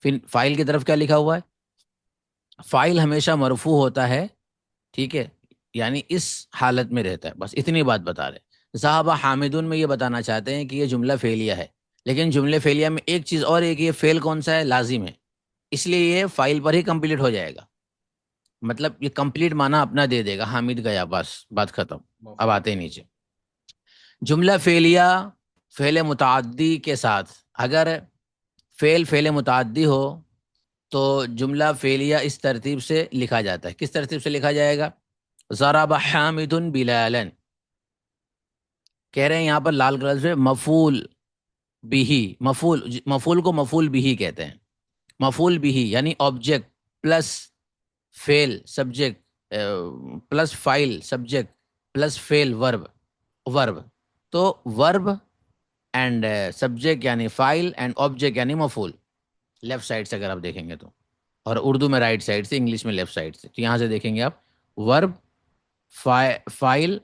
پھر فاعل کی طرف کیا لکھا ہوا ہے؟ فاعل ہمیشہ مرفوع ہوتا ہے. ٹھیک ہے. یعنی اس حالت میں رہتا ہے. بس اتنی بات بتا رہے. صحابہ حامدون میں یہ بتانا چاہتے ہیں کہ یہ جملہ فعلیہ ہے. لیکن جملے فعلیہ میں ایک چیز اور ہے کہ یہ فعل کون سا ہے؟ لازم ہے. اس لیے یہ فاعل پر ہی کمپلیٹ ہو جائے گا. مطلب یہ کمپلیٹ معنی اپنا دے دے گا، حامد گیا بس بات ختم. اب آتے ہیں نیچے. جملہ فعلیہ فعل متعدی کے ساتھ، اگر فعل متعدی ہو تو جملہ فعلیہ اس ترتیب سے لکھا جاتا ہے. کس ترتیب سے لکھا جائے گا؟ ضرب حامد بلالا. کہہ رہے ہیں یہاں پر لال کلر سے مفعول بھی. مفعول کو مفعول بھی کہتے ہیں. مفعول بھی یعنی آبجیکٹ پلس فعل subject plus file subject plus فعل ورب. تو ورب اینڈ سبجیکٹ یعنی فائل اینڈ آبجیکٹ یعنی مفعول، لیفٹ سائڈ سے اگر آپ دیکھیں گے تو، اور اردو میں رائٹ سائڈ سے، انگلش میں لیفٹ سائڈ سے. تو یہاں سے دیکھیں گے آپ ورب فائل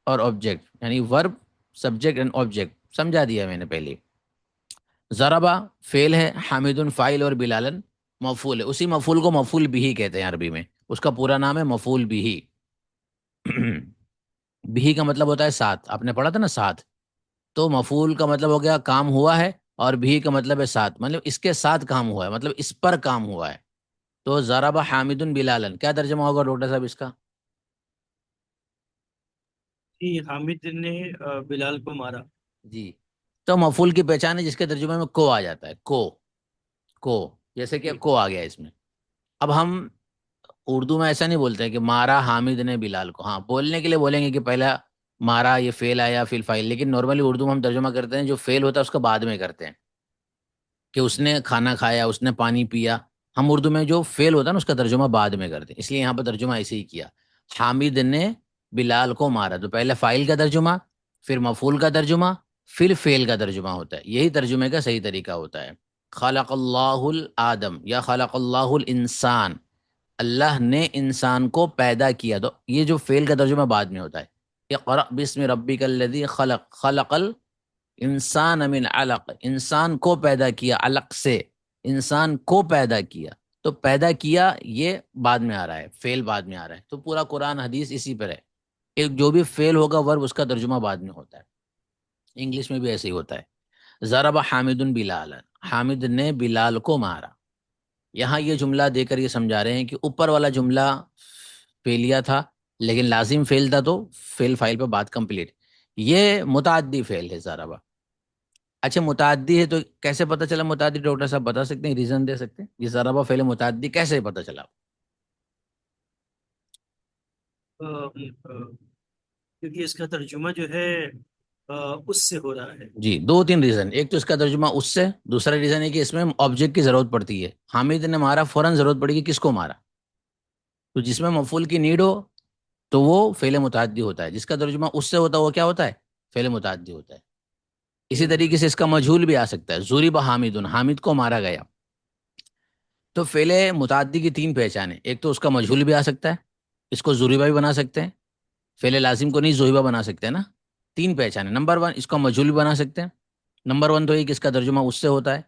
اور آبجیکٹ یعنی ورب سبجیکٹ اینڈ آبجیکٹ. سمجھا دیا میں نے پہلے. ضربہ فعل ہے، حامد فائل اور بلالن مفعول ہے. اسی مفعول کو مفعول بھی کہتے ہیں عربی میں، اس کا پورا نام ہے مفعول بھی. بھی کا مطلب ہوتا ہے ساتھ، آپ نے پڑھا تھا نا ساتھ. تو مفعول کا مطلب ہو گیا کام ہوا ہے، اور بھی کا مطلب ہے ساتھ، مطلب اس کے ساتھ کام ہوا ہے، مطلب اس پر کام ہوا ہے. تو ضرب حامد بلالن کیا ترجمہ ہوگا ڈاکٹر صاحب اس کا؟ جی، حامد نے بلال کو مارا. جی. تو مفعول کی پہچان ہے جس کے ترجمے میں کو آ جاتا ہے. کو جیسے کہ کو آ گیا اس میں. اب ہم اردو میں ایسا نہیں بولتے ہیں کہ مارا حامد نے بلال کو. ہاں بولنے کے لیے بولیں گے کہ پہلا مارا یہ فعل آیا پھر فائل، لیکن نارملی اردو میں ہم ترجمہ کرتے ہیں جو فعل ہوتا ہے اس کا بعد میں کرتے ہیں، کہ اس نے کھانا کھایا، اس نے پانی پیا. ہم اردو میں جو فعل ہوتا ہے نا اس کا ترجمہ بعد میں کرتے ہیں، اس لیے یہاں پر ترجمہ ایسے ہی کیا. حامد نے بلال کو مارا، تو پہلے فائل کا ترجمہ، پھر مفعول کا ترجمہ، پھر فعل کا ترجمہ ہوتا ہے. یہی ترجمے کا صحیح طریقہ ہوتا ہے. خلق اللہ الآدم یا خلق اللہ الانسان، اللہ نے انسان کو پیدا کیا. تو یہ جو فعل کا ترجمہ بعد میں ہوتا ہے. اقرأ بسم ربک الذی خلق، خلق الانسان من علق، انسان کو پیدا کیا علق سے، انسان کو پیدا کیا. تو پیدا کیا یہ بعد میں آ رہا ہے، فعل بعد میں آ رہا ہے. تو پورا قرآن حدیث اسی پر ہے، ایک جو بھی فعل ہوگا ورب اس کا ترجمہ بعد میں ہوتا ہے. انگلش میں بھی ایسے ہی ہوتا ہے. ضرب حامد بلال، حامد نے بلال کو مارا. یہاں یہ جملہ دے کر یہ سمجھا رہے ہیں کہ اوپر والا جملہ فعلیہ تھا لیکن لازم فعل تھا، تو فعل فائل پہ بات کمپلیٹ. یہ متعدی فعل ہے ضربہ. اچھا متعدی ہے تو کیسے پتہ چلا متعدی؟ ڈاکٹر صاحب بتا سکتے ہیں، ریزن دے سکتے ہیں؟ یہ ضربہ فعل متعدی کیسے پتہ چلا؟ کیونکہ اس کا ترجمہ جو ہے اس سے ہو رہا ہے. جی، دو تین ریزن. ایک تو اس کا ترجمہ اس سے، دوسرا ریزن ہے کہ اس میں آبجیکٹ کی ضرورت پڑتی ہے. حامد نے مارا، فوراً ضرورت پڑی کہ کس کو مارا. تو جس میں مفعول کی نیڈ ہو تو وہ فعل متعدی ہوتا ہے، جس کا ترجمہ اس سے ہوتا ہے وہ کیا ہوتا ہے؟ فعل متعدی ہوتا ہے. اسی طریقے سے اس کا مجہول بھی آ سکتا ہے. ضرب حامد، حامد کو مارا گیا. تو فعل متعدی کی تین پہچانیں. ایک تو اس کا مجہول بھی آ سکتا ہے، اس کو ضریبہ بھی بنا سکتے ہیں، فعل لازم کو نہیں ضریبہ بنا سکتے ہیں نا. تین پہچانیں. نمبر 1 اس کا مجہول بھی بنا سکتے ہیں. نمبر 1 تو یہ کہ اس کا ترجمہ اس سے ہوتا ہے.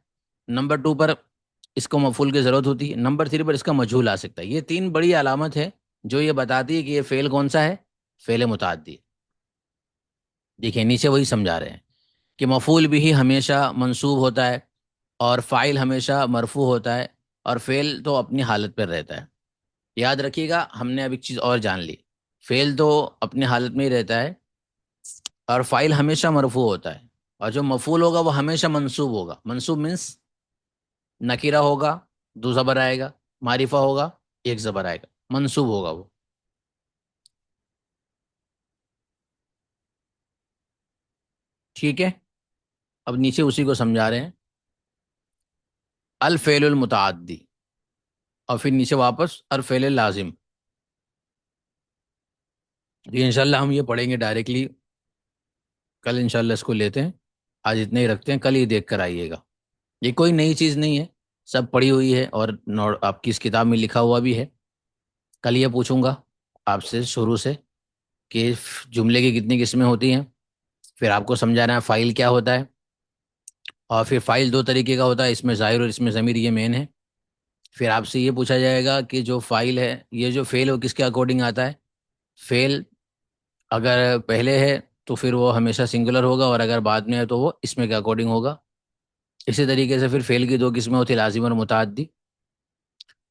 نمبر 2 پر اس کو مفعول کی ضرورت ہوتی ہے. نمبر 3 پر اس کا مجہول آ سکتا ہے. یہ تین بڑی علامت ہے جو یہ بتاتی ہے کہ یہ فعل کون سا ہے؟ فعل متعدی. دیکھیں نیچے وہی سمجھا رہے ہیں کہ مفعول بھی ہمیشہ منصوب ہوتا ہے، اور فاعل ہمیشہ مرفوع ہوتا ہے، اور فعل تو اپنی حالت پر رہتا ہے. یاد رکھیے گا، ہم نے اب ایک چیز اور جان لی، فعل تو اپنی حالت میں ہی رہتا ہے، اور فاعل ہمیشہ مرفوع ہوتا ہے، اور جو مفعول ہوگا وہ ہمیشہ منصوب ہوگا. منصوب مینس نکیرہ ہوگا، 2 زبر آئے گا، معرفہ ہوگا، 1 زبر آئے گا، منصوب ہوگا وہ. ٹھیک ہے. اب نیچے اسی کو سمجھا رہے ہیں. الفعل المتعدی، اور پھر نیچے واپس الفعل اللازم. یہ انشاءاللہ ہم یہ پڑھیں گے ڈائریکٹلی کل، انشاءاللہ اس کو لیتے ہیں. آج اتنے ہی رکھتے ہیں، کل ہی دیکھ کر آئیے گا. یہ کوئی نئی چیز نہیں ہے، سب پڑھی ہوئی ہے، اور آپ کی اس کتاب میں لکھا ہوا بھی ہے. کل یہ پوچھوں گا آپ سے شروع سے کہ جملے کی کتنی قسمیں ہوتی ہیں، پھر آپ کو سمجھانا ہے فاعل کیا ہوتا ہے، اور پھر فاعل 2 طریقے کا ہوتا ہے، اس میں ظاہر اور اس میں ضمیر، یہ مین ہے. پھر آپ سے یہ پوچھا جائے گا کہ جو فاعل ہے، یہ جو فعل ہو کس کے اکارڈنگ آتا ہے. فعل اگر پہلے ہے تو پھر وہ ہمیشہ سنگولر ہوگا، اور اگر بعد میں ہے تو وہ اس میں کے اکارڈنگ ہوگا. اسی طریقے سے پھر فعل کی 2 قسمیں ہوتی ہیں، لازم اور متعدی.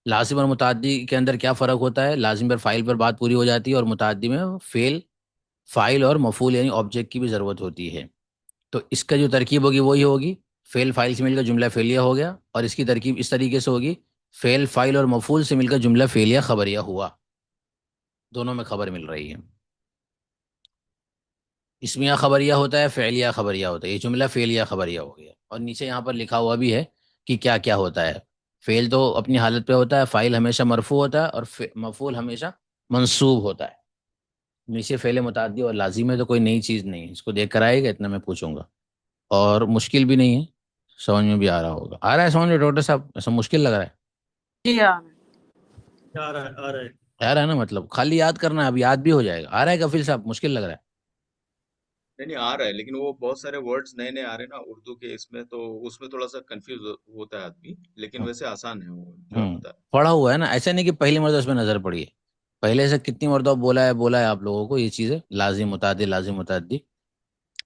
لازم اور متعدی کے اندر کیا فرق ہوتا ہے؟ لازم پر فائل پر بات پوری ہو جاتی ہے، اور متعدی میں فعل، فائل اور مفعول یعنی آبجیکٹ کی بھی ضرورت ہوتی ہے. تو اس کا جو ترکیب ہوگی وہی ہوگی، فعل فائل سے مل کر جملہ فعلیہ ہو گیا، اور اس کی ترکیب اس طریقے سے ہوگی، فعل فائل اور مفعول سے مل کر جملہ فعلیہ خبریہ ہوا. دونوں میں خبر مل رہی ہے. اسمیہ خبریہ ہوتا ہے، فعلیہ خبریہ ہوتا ہے. یہ جملہ فعلیہ خبریہ ہو گیا. اور نیچے یہاں پر لکھا ہوا بھی ہے کہ کیا کیا ہوتا ہے. فعل تو اپنی حالت پہ ہوتا ہے، فائل ہمیشہ مرفوع ہوتا ہے، اور مفعول ہمیشہ منصوب ہوتا ہے. نیچے فعل متعدی اور لازم ہے، تو کوئی نئی چیز نہیں ہے. اس کو دیکھ کر آئے گا، اتنا میں پوچھوں گا. اور مشکل بھی نہیں ہے، سمجھ میں بھی آ رہا ہوگا. آ رہا ہے سمجھ میں ڈاکٹر صاحب؟ ایسا مشکل لگ رہا ہے؟ جی ہاں آ رہا ہے آ رہا ہے. آ رہا ہے نا؟ مطلب خالی یاد کرنا ہے، اب یاد بھی ہو جائے گا. آ رہا ہے کفیل صاحب؟ مشکل لگ رہا ہے؟ نہیں آ رہا ہے، لیکن وہ بہت سارے ورڈز نئے نئے آ رہے ہیں نا اردو کے، اس میں تو اس میں تھوڑا سا کنفیوز ہوتا ہے آدمی، لیکن ویسے آسان ہے وہ جو آپ بتا رہے پڑھا ہوا ہے نا، ایسا نہیں کہ پہلی مرتبہ اس میں نظر پڑی ہے. پہلے سے کتنی مرتبہ بولا ہے آپ لوگوں کو یہ چیزیں، لازم متعدی لازم متعدی.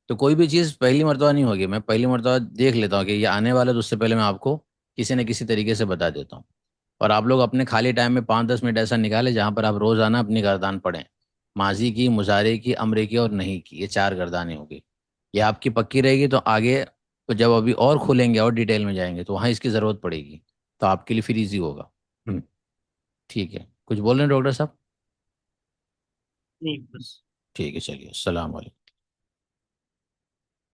تو کوئی بھی چیز پہلی مرتبہ نہیں ہوگی. میں پہلی مرتبہ دیکھ لیتا ہوں کہ یہ آنے والا، تو اس سے پہلے میں آپ کو کسی نہ کسی طریقے سے بتا دیتا ہوں. اور آپ لوگ اپنے خالی ٹائم میں 5-10 منٹ ایسا نکالیں جہاں پر آپ روزانہ اپنی گردان پڑھیں. ماضی کی، مضارع کی، امر کی اور نہیں کی، یہ 4 گردانیں ہوگی. یہ آپ کی پکی رہے گی، تو آگے تو جب ابھی اور کھولیں گے اور ڈیٹیل میں جائیں گے تو وہاں اس کی ضرورت پڑے گی. تو آپ کے لیے پھر ایزی ہوگا. ٹھیک ہے. کچھ بول رہے ہیں ڈاکٹر صاحب؟ نہیں بس. ٹھیک ہے، چلیے، السلام علیکم.